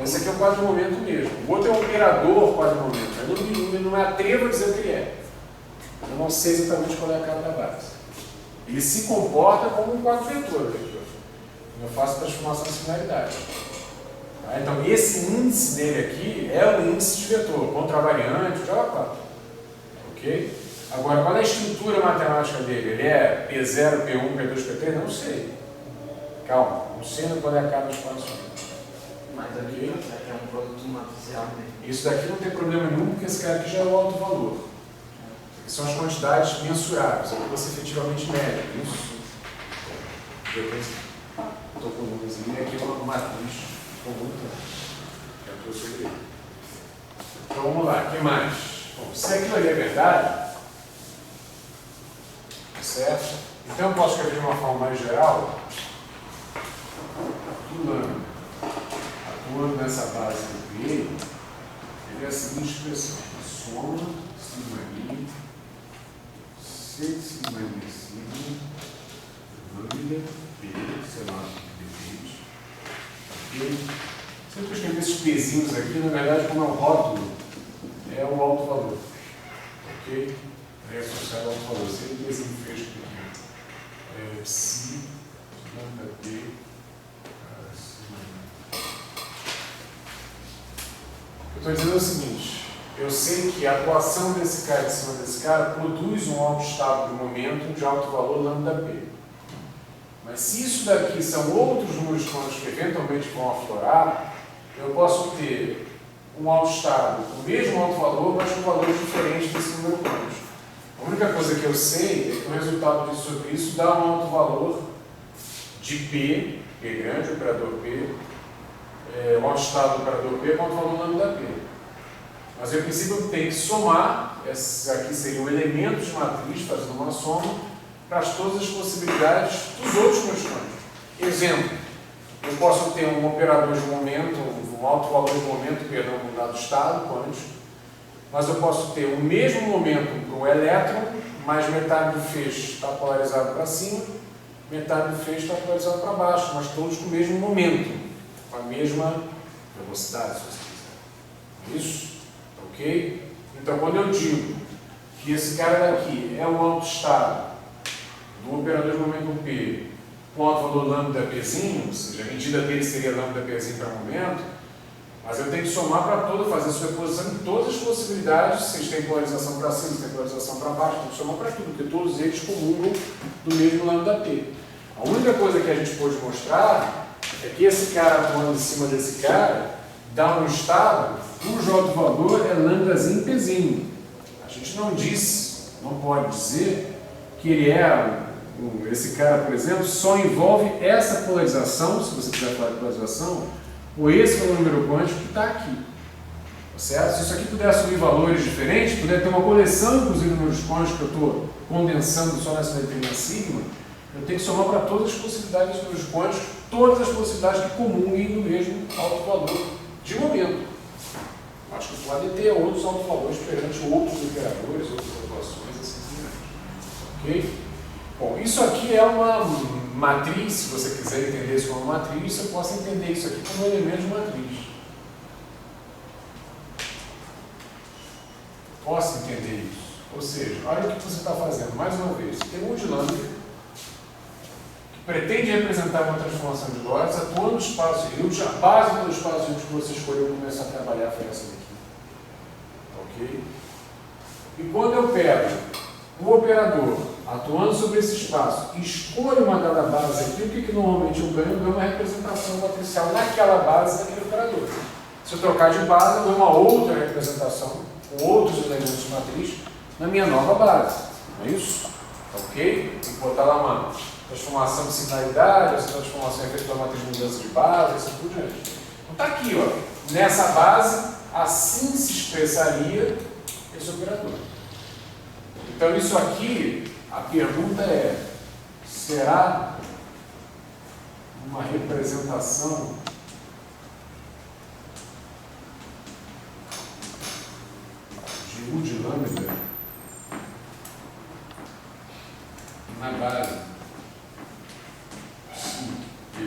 Esse aqui é o quadro de momento mesmo. O outro é o operador quadro de momento. Eu não me atrevo a dizer o que ele é. Eu não sei exatamente qual é a cara da base. Ele se comporta como um quadro vetor. Eu faço transformação de similaridade. Tá? Então esse índice dele aqui é o índice de vetor, contravariante, já lá. Ok? Agora, qual é a estrutura matemática dele? Ele é P0, P1, P2, P3? Não sei. Calma, não sei qual é a cara do espaço. Mas ali é um produto matricial, né? Isso daqui não tem problema nenhum, porque esse cara aqui já é o alto valor. São as quantidades mensuráveis, é o que você efetivamente mede. Isso. Depois estou com o númerozinho aqui, uma matriz comum. cobertura sobre ele. Então vamos lá, o que mais? Bom, se aquilo ali é verdade, certo? Então eu posso escrever de uma forma mais geral, do lambda atuando nessa base do P, ele é a seguinte expressão: soma sigma I, C de sigma I de sigma, lambda P, sei lá, depende. Ok? Sempre que eu escrever esses pezinhos aqui, na verdade, como é um rótulo, é o alto valor. Ok? É associado ao alto valor. Sempre pezinho fresco aqui. Psi, lambda P, eu estou dizendo o seguinte: eu sei que a atuação desse cara em cima desse cara produz um alto estado de momento de alto valor lambda P. Mas se isso daqui são outros números quânticos que eventualmente vão aflorar, eu posso ter um alto estado com o mesmo alto valor, mas com valores diferentes desse número quântico. A única coisa que eu sei é que o resultado disso sobre isso dá um alto valor de P, P grande, operador P, o alto estado do operador P com alto valor lambda P. Mas eu, em princípio, eu tenho que somar, esses aqui seriam elementos de matriz, fazendo uma soma, para todas as possibilidades dos outros números quânticos. Exemplo, eu posso ter um operador de momento, um alto valor de momento, perdão, um dado estado quântico, mas eu posso ter o mesmo momento para o elétron, mas metade do feixe está polarizado para cima, metade do feixe está polarizado para baixo, mas todos com o mesmo momento, com a mesma velocidade, se você quiser. Isso? Ok? Então, quando eu digo que esse cara daqui é um alto estado do operador de momento P com alto valor lambda Pzinho, ou seja, a medida dele seria lambda Pzinho para momento, mas eu tenho que somar para fazer a superposição de todas as possibilidades. Se eles têm polarização para cima, se têm polarização para baixo, tem que somar para tudo, porque todos eles comungam do mesmo lambda P. A única coisa que a gente pôde mostrar é que esse cara atuando em cima desse cara dá um estado cujo alto valor é lambdazinho Pzinho. A gente não disse, não pode dizer que ele é, esse cara, por exemplo, só envolve essa polarização, se você quiser falar de polarização, ou esse valor número quântico que está aqui. Tá certo? Se isso aqui puder assumir valores diferentes, puder ter uma coleção, inclusive, de números quânticos que eu estou condensando só nessa letrinha sigma, eu tenho que somar para todas as possibilidades dos números quânticos, todas as possibilidades que comunguem no mesmo alto valor de momento. Acho que pode ter outros altos valores perante outros operadores, outras atuações, assim por diante. Ok? Bom, isso aqui é uma matriz. Se você quiser entender isso como uma matriz, você possa entender isso aqui como um elemento de matriz. Posso entender isso. Ou seja, olha o que você está fazendo. Mais uma vez, tem um de lambda que pretende representar uma transformação de Lorentz atuando no espaço de Hilbert. A base do espaço de Hilbert que você escolheu começar a trabalhar foi essa daqui. Ok? E quando eu pego o operador atuando sobre esse espaço e escolho uma dada base aqui, o que normalmente eu ganho? Eu ganho uma representação matricial naquela base daquele operador. Se eu trocar de base, eu ganho uma outra representação com outros elementos de matriz na minha nova base. Não é isso? Ok? Tem que botar lá uma transformação de singularidade, essa transformação é feita pela matriz de mudança de base, assim por diante. Então está aqui, ó, nessa base, assim se expressaria esse operador. Então isso aqui, a pergunta é: será uma representação de U de lambda na base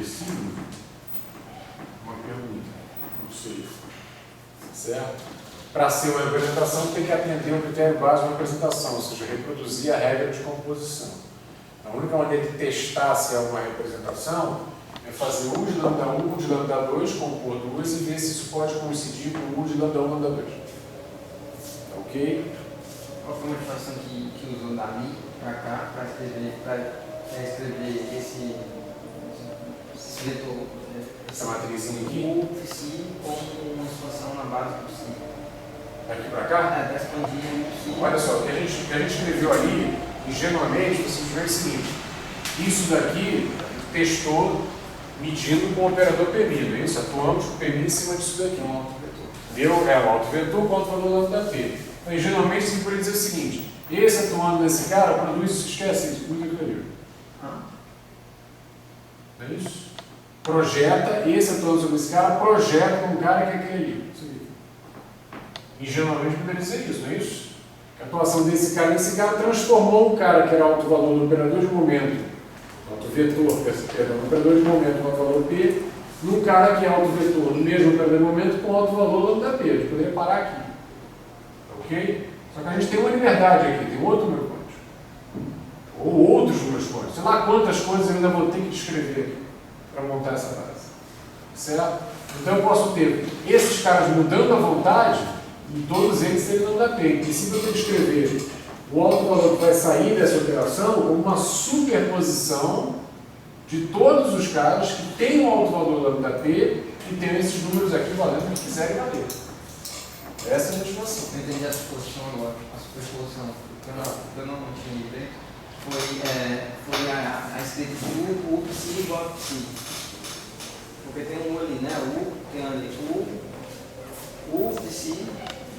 sigma? Uma pergunta, não sei, certo? Para ser uma representação, tem que atender um critério básico de representação, ou seja, reproduzir a regra de composição. A única maneira de testar se é uma representação é fazer U de lambda 1, U de lambda 2, compor duas e ver se isso pode coincidir com U de lambda 1, lambda 2. Ok? Qual foi a motivação que usou dali para cá, para escrever esse vetor? Essa matrizinha aqui? O psi com uma expansão na base do psi. Daqui para cá? Para expandir o psi. Olha só, o que a gente escreveu ali, ingenuamente, você escreveu o seguinte: isso daqui testou medindo com o operador PMI, não é isso? Atuamos com o PMI em cima disso daqui. Meu é o autovetor com o autovalor lambda P. Então, geralmente, você pode dizer o seguinte: esse atuando nesse cara produz, esquece isso, cuida aquilo ali. Não é isso? Projeta, esse atuando sobre esse cara, projeta um cara que é aquele ali. Isso aí. E geralmente poderia dizer isso, não é isso? A atuação desse cara nesse cara transformou um cara que era autovalor do operador de momento, autovetor, perdão, operador de momento com autovalor P, num cara que é autovetor no mesmo operador de momento com autovalor lambda P. A gente poderia parar aqui. Ok? Só que a gente tem uma liberdade aqui, tem outro número quântico. Ou outros números quânticos. Sei lá quantas coisas eu ainda vou ter que descrever aqui para montar essa base. Certo? Então eu posso ter esses caras mudando a vontade e todos eles serem lambda P. Em princípio eu tenho que escrever o autovalor que vai sair dessa operação como uma superposição de todos os caras que têm um autovalor lambda P e tem esses números aqui valendo o que quiserem valer. Essa é a motivação. Eu entendi a superposição agora. A superposição, eu não tinha ideia, foi a escrita de U psi igual a psi. Porque tem um U ali, né? Tem ali U psi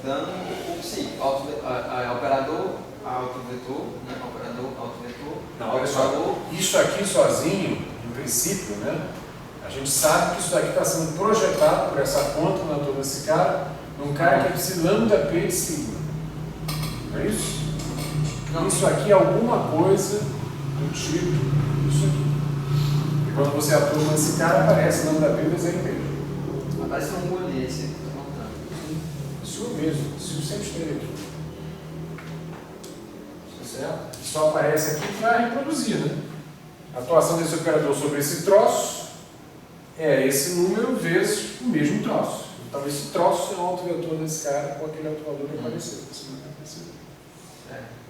dando U psi. Operador, autovetor, né? Operador, autovetor. Não, olha só, isso aqui sozinho, em princípio, né? A gente sabe que isso daqui está sendo projetado por essa conta na toda desse cara, num cara que é psi lambda P de sigma. Não é isso? Não. Isso aqui é alguma coisa do tipo isso aqui. E quando você atua com esse cara, aparece lambda P desenho mesmo. Aparece um U ali, esse que eu estou montando. Isso mesmo, isso sempre esteve aqui. Certo? Só aparece aqui para reproduzir, né? A atuação desse operador sobre esse troço é esse número vezes o mesmo troço. Então esse troço é o autovetor desse cara com aquele autovalor que apareceu.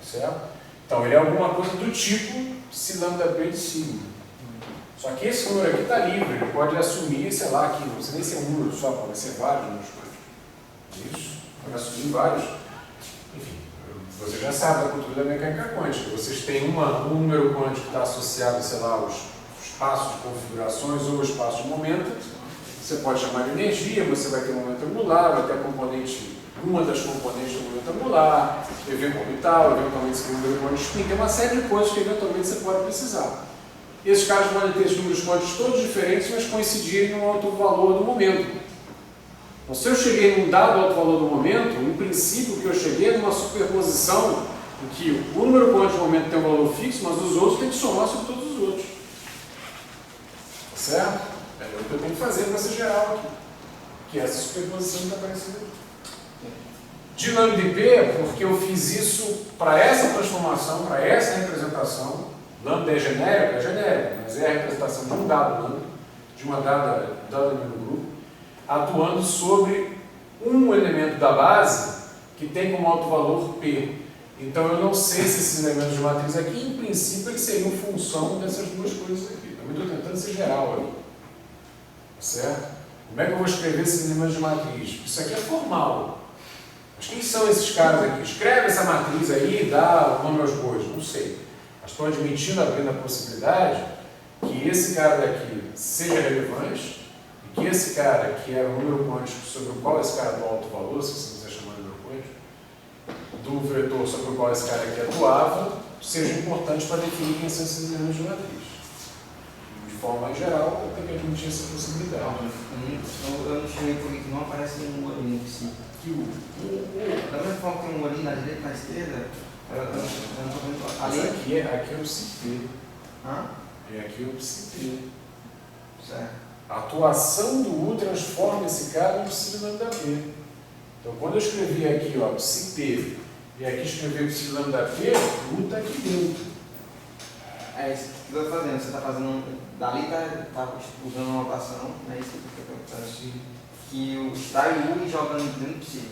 Certo? Então ele é alguma coisa do tipo psi lambda P de sigma. Só que esse número aqui está livre, ele pode assumir, sei lá, aqui, não precisa nem ser um número só, pode ser vários números quânticos. Isso, pode assumir vários. Enfim, você já sabe da cultura da mecânica quântica. Vocês têm um número quântico que está associado, sei lá, aos espaços de configurações ou espaços de momento. Você pode chamar de energia, você vai ter um momento angular, vai ter a componente, uma das componentes do momento angular, evento orbital, eventualmente esse número quântico. Tem uma série de coisas que eventualmente você pode precisar. Esses caras podem ter esses números quânticos todos diferentes, mas coincidirem no alto valor do momento. Então, se eu cheguei num dado alto valor do momento, no princípio que eu cheguei é numa superposição em que o número quântico do momento tem um valor fixo, mas os outros têm que somar sobre todos os outros. Certo? É o que eu tenho que fazer para ser geral aqui. Que é essa superposição que está aparecendo aqui. De lambda P, porque eu fiz isso para essa transformação, para essa representação. Lambda é genérico, mas é a representação de um dado lambda, de uma dada número grupo, atuando sobre um elemento da base que tem como alto valor P. Então eu não sei se esses elementos de matriz aqui, em princípio, eles seriam função dessas duas coisas aqui. Também estou tentando ser geral ali. Certo? Como é que eu vou escrever esses elementos de matriz? Isso aqui é formal. Mas quem são esses caras aqui? Escreve essa matriz aí e dá o nome aos bois. Não sei. Mas estou admitindo apenas a possibilidade que esse cara daqui seja relevante e que esse cara, que era o número quântico sobre o qual esse cara do alto valor, se você quiser chamar de número quântico, do vetor sobre o qual esse cara aqui atuava, seja importante para definir quem são esses elementos de matriz. De forma mais geral, eu tenho que admitir essa possibilidade. Eu não chamei porque não aparece um U ali no psi. Que o Da mesma forma que tem um U ali na direita e na esquerda, eu não estou vendo ali. aqui é o psi P. Hã? E aqui é o psi P. Certo. A atuação do U transforma esse cara em psi lambda P. Então, quando eu escrevi aqui, ó, psi P, e aqui escrevi psi lambda P, o U está aqui dentro. É isso que eu estou fazendo. Você está fazendo. Dali está usando uma notação, é isso que eu estou fazendo. Que o extrai U e jogando dentro do psi.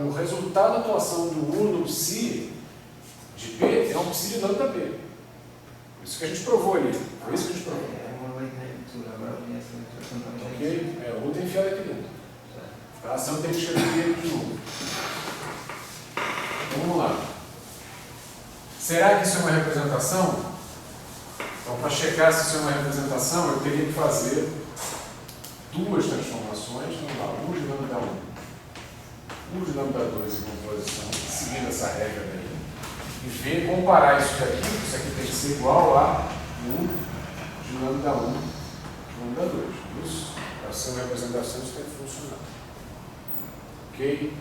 O resultado da atuação do U no psi de P é um psi de lambda P. Isso que a gente provou ali. Foi isso que a gente provou. É uma leitura, agora eu vi essa leitura também. Ok? O U tem enfiado aqui dentro. A ação tem que escrever ele de novo. Vamos lá. Será que isso é uma representação? Então, para checar se isso é uma representação, eu teria que fazer duas transformações. operações, vamos lá, U de lambda 1, U de lambda 2 em composição, seguindo essa regra daí, e ver, comparar isso aqui tem que ser igual a U de lambda 1 de lambda 2. Isso, para ser uma representação, isso tem que funcionar. Ok?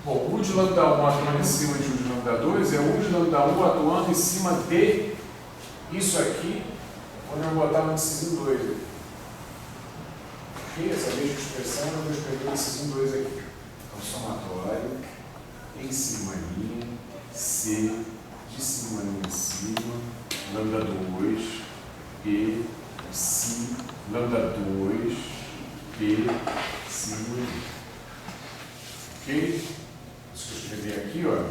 Bom, U de lambda 1 atuando em cima de U de lambda 2 é U de lambda 1 atuando em cima de isso aqui, quando eu botar no inciso 2 aqui. Ok? Essa mesma expressão eu vou escrever o inciso 2 aqui. Então, somatório, em cima linha, C, de cima linha acima, lambda 2, P, Si, lambda 2, P, cima linha. Ok? Isso que eu escrevi aqui, ó,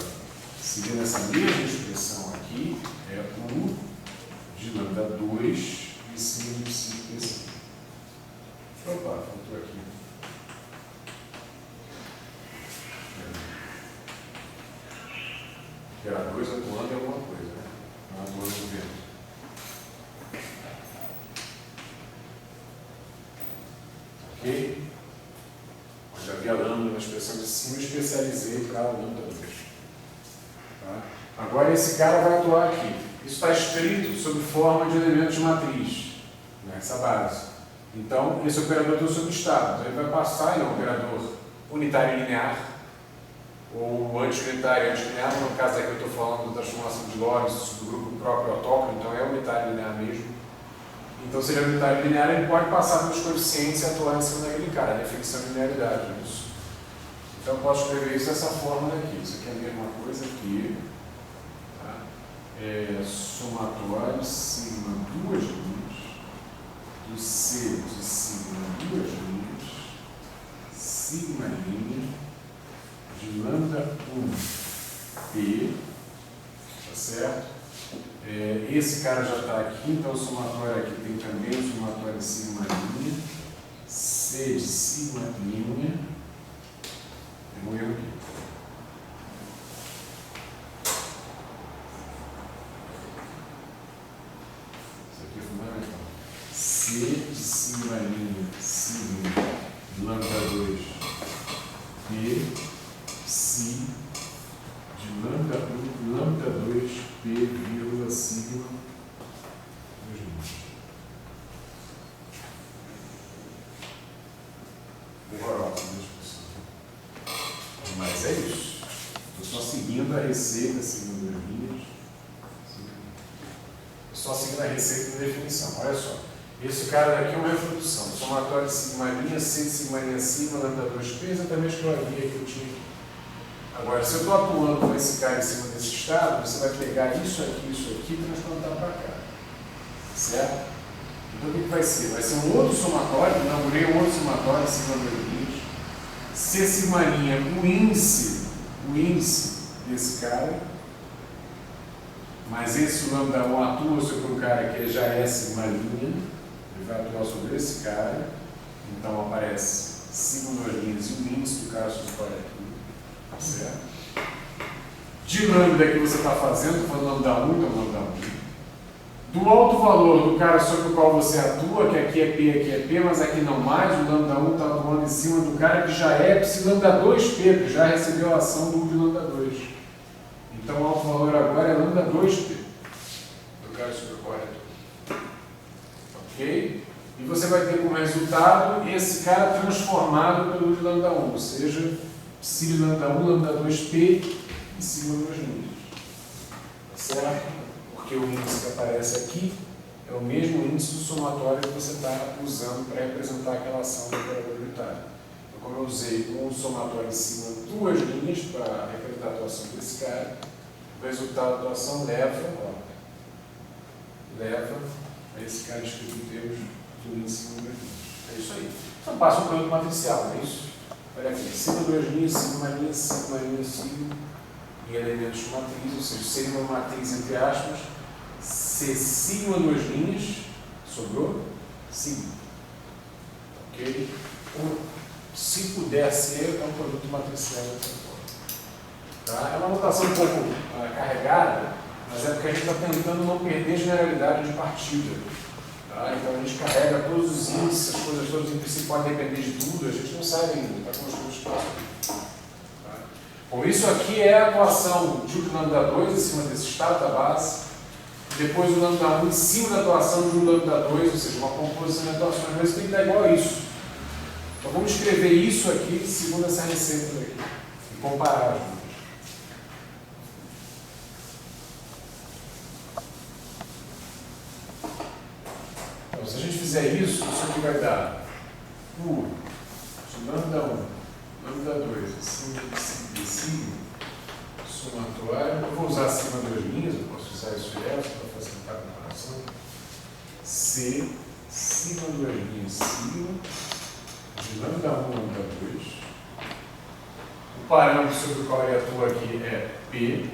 seguindo essa mesma expressão aqui, é U de lambda 2 em cima de psi P. Opa, faltou aqui. Era 2 atuando em alguma coisa, né? Não atuando no vento. Ok? Eu já vi a lambda na expressão de cima e especializei para a lambda 2. Tá? Agora esse cara vai atuar aqui. Isso está escrito sob forma de elementos de matriz, nessa base. Então, esse operador tem o subestado. Então, ele vai passar em um operador unitário linear, ou anti-unitário e antilinear. No caso aqui eu estou falando da transformação de Lorentz do grupo próprio autóctono, então é unitário linear mesmo. Então, se ele é unitário linear, ele pode passar pelos coeficientes e atuar em cima daquele cara, a definição de linearidade disso. Então, eu posso escrever isso dessa forma daqui. Isso aqui é a mesma coisa aqui. Tá? É somatório sigma duas linhas, do C de sigma duas linhas, sigma linha, de lambda 1 P, tá certo? Esse cara já está aqui, então o somatório aqui tem também o somatório de sigma linha, C de sigma linha, tem um erro aqui. Isso aqui é fundamental. C de sigma linha, sigma, lambda 2, P, psi, de lambda 1, lambda 2, P, vírgula, sigma, 2 linhas. Horrorosa a discussão. Mas é isso. Estou só seguindo a receita, seguindo 2 linhas. Só seguindo a receita da definição. Olha só. Esse cara daqui é uma reprodução. Somatório de sigma linha, C de sigma linha acima, lambda 2P, exatamente o que eu havia que eu tinha aqui. Agora, se eu estou atuando com esse cara em cima desse estado, você vai pegar isso aqui e transplantar para cá. Certo? Então o que vai ser? Vai ser um outro somatório, inaugurei um outro somatório em cima do limite. C sigma linha, o índice desse cara, mas esse lambda 1 atua sobre um cara que já é sigma linha, ele vai atuar sobre esse cara, então aparece sigma 2 linhas e o índice do cara substitui aqui. Certo? De lambda que você está fazendo, estou falando lambda 1, então lambda 1. Do alto valor do cara sobre o qual você atua, que aqui é P, mas aqui não mais, o lambda 1 está atuando em cima do cara que já é psi lambda 2P, que já recebeu a ação do de lambda 2. Então o alto valor agora é lambda 2P, do cara sobre o qual atua. Ok? E você vai ter como resultado esse cara transformado pelo de lambda 1, ou seja, psi lambda 1, lambda 2P em cima das linhas. Tá certo? Porque o índice que aparece aqui é o mesmo índice do somatório que você está usando para representar aquela ação do operador unitário. Então, como eu usei um somatório em cima de 2 linhas para representar a atuação desse cara, o resultado da atuação leva a esse cara escrito em termos do índice em 2 linhas. É isso aí. Então passa um produto matricial, não é isso? Olha aqui, sigma 2 linhas, sigma linha, sigma linha, sigma, em elementos de matriz, ou seja, seria uma matriz entre aspas, C sigma 2 linhas, sobrou sigma. Ok? Se puder ser, é um produto matricial dessa forma. Tá? É uma notação um pouco carregada, mas é porque a gente está tentando não perder generalidade de partida. Tá? Então a gente carrega todos os índices, as coisas todas em princípio podem depender de tudo, a gente não sabe ainda, está com as coisas próximas. Tá? Bom, isso aqui é a atuação de um lambda 2 em cima desse estado da base, depois o lambda 1 em cima da atuação de um lambda 2, ou seja, uma composição de atuações, mas tem que dar igual a isso. Então vamos escrever isso aqui segundo essa receita daqui e comparar. Então, se a gente fizer isso aqui vai dar U de lambda 1, lambda 2, acima de sigma, somatório. Eu vou usar acima duas linhas, eu posso usar isso direto para facilitar a comparação. C, sigma duas linhas, sigma, de lambda 1, lambda 2. O parâmetro sobre o qual ele atua aqui é P,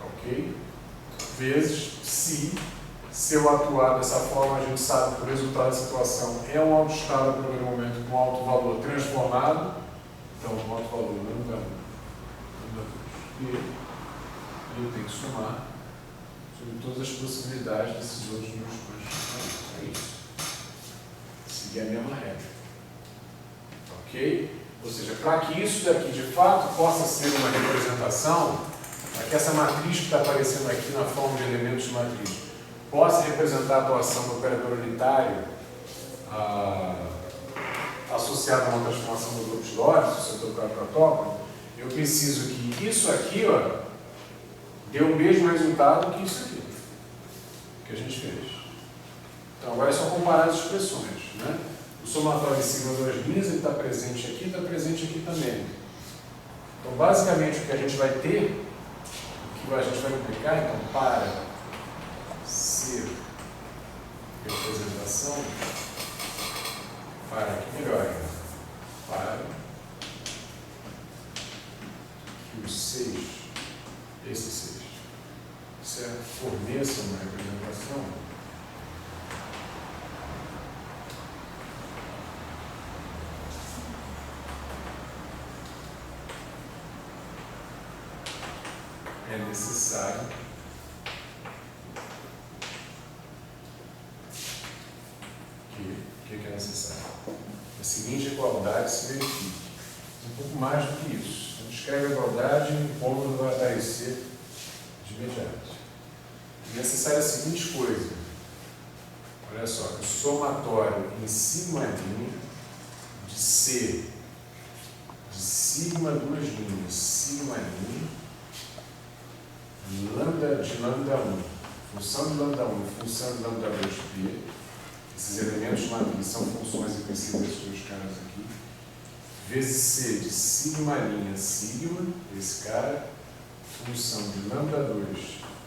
ok? Vezes se eu atuar dessa forma, a gente sabe que o resultado dessa atuação é um autoestado no primeiro momento com alto valor transformado. Então, um alto valor lambda 1, lambda 2. E eu tenho que somar sobre todas as possibilidades desses outros meus quantos. É isso. Seguir a mesma regra. Ok? Ou seja, para que isso daqui de fato possa ser uma representação, para que essa matriz que está aparecendo aqui na forma de elementos de matriz possa representar a atuação do operador unitário associada a uma transformação do grupo de Lorentz, se eu tocar para tópico, eu preciso que isso aqui dê o mesmo resultado que isso aqui, que a gente fez. Então agora é só comparar as expressões. Né? O somatório em sigma das linhas está presente aqui também. Então basicamente o que a gente vai ter, o que a gente vai implicar, então, para ser representação, para que melhor, para que o 6, esse 6, certo? Forneça uma representação é necessário que é necessário? A seguinte igualdade se verifique. Um pouco mais do que isso. A gente escreve a igualdade e o ponto vai aparecer de imediato. É necessária a seguinte coisa. Olha só, o somatório em sigma linha de C de sigma duas linhas, sigma linha, lambda de lambda 1, função de lambda 1 e função de lambda 2p. Esses elementos de matriz são funções em princípio desses dois caras aqui, vezes C de sigma linha sigma, esse cara, função de lambda 2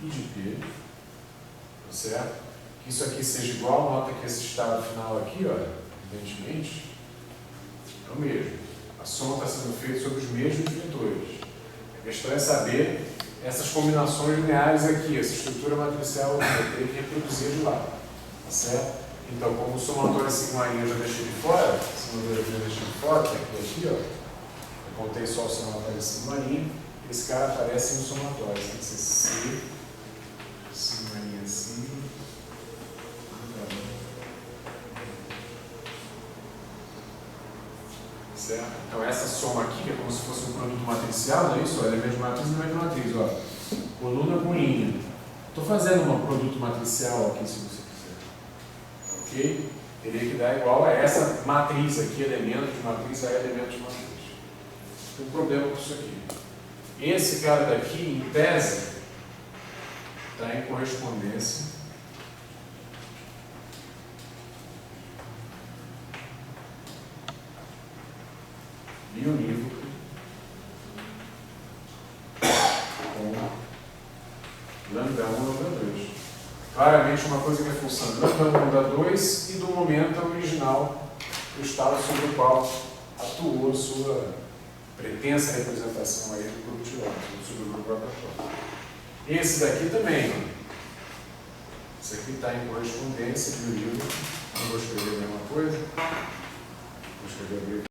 e de P, tá certo? Que isso aqui seja igual, nota que esse estado final aqui, olha, evidentemente, é o mesmo. A soma está sendo feita sobre os mesmos vetores. A questão é saber essas combinações lineares aqui, essa estrutura matricial aqui, eu tenho que reproduzir de lá, tá certo? Então, como o somatório sigma linha eu já deixei de fora, somatório eu já deixei de fora, que é aqui, ó, eu contei só o somatório sigma linha, esse cara aparece no somatório, tem que ser C, sigma linha sigma, certo? Então, essa soma aqui, que é como se fosse um produto matricial, não é isso? Elemento de matriz e elemento de matriz, ó, coluna com linha. Estou fazendo um produto matricial aqui, se você ok? Teria que dar igual a essa matriz aqui, elemento de matriz a elemento de matriz. Tem um problema com isso aqui. Esse cara daqui, em tese, está em correspondência bionívoca com lambda 1 e lambda 2. Claramente uma coisa que é função de lambda 1, lambda 2 e do momento original do estado sobre o qual atuou sua pretensa representação aí do grupo de Lorentz, sobre o grupo rotatório. Esse daqui também. Esse aqui está em correspondência bionívoca. Não vou escrever a mesma coisa. Vou escrever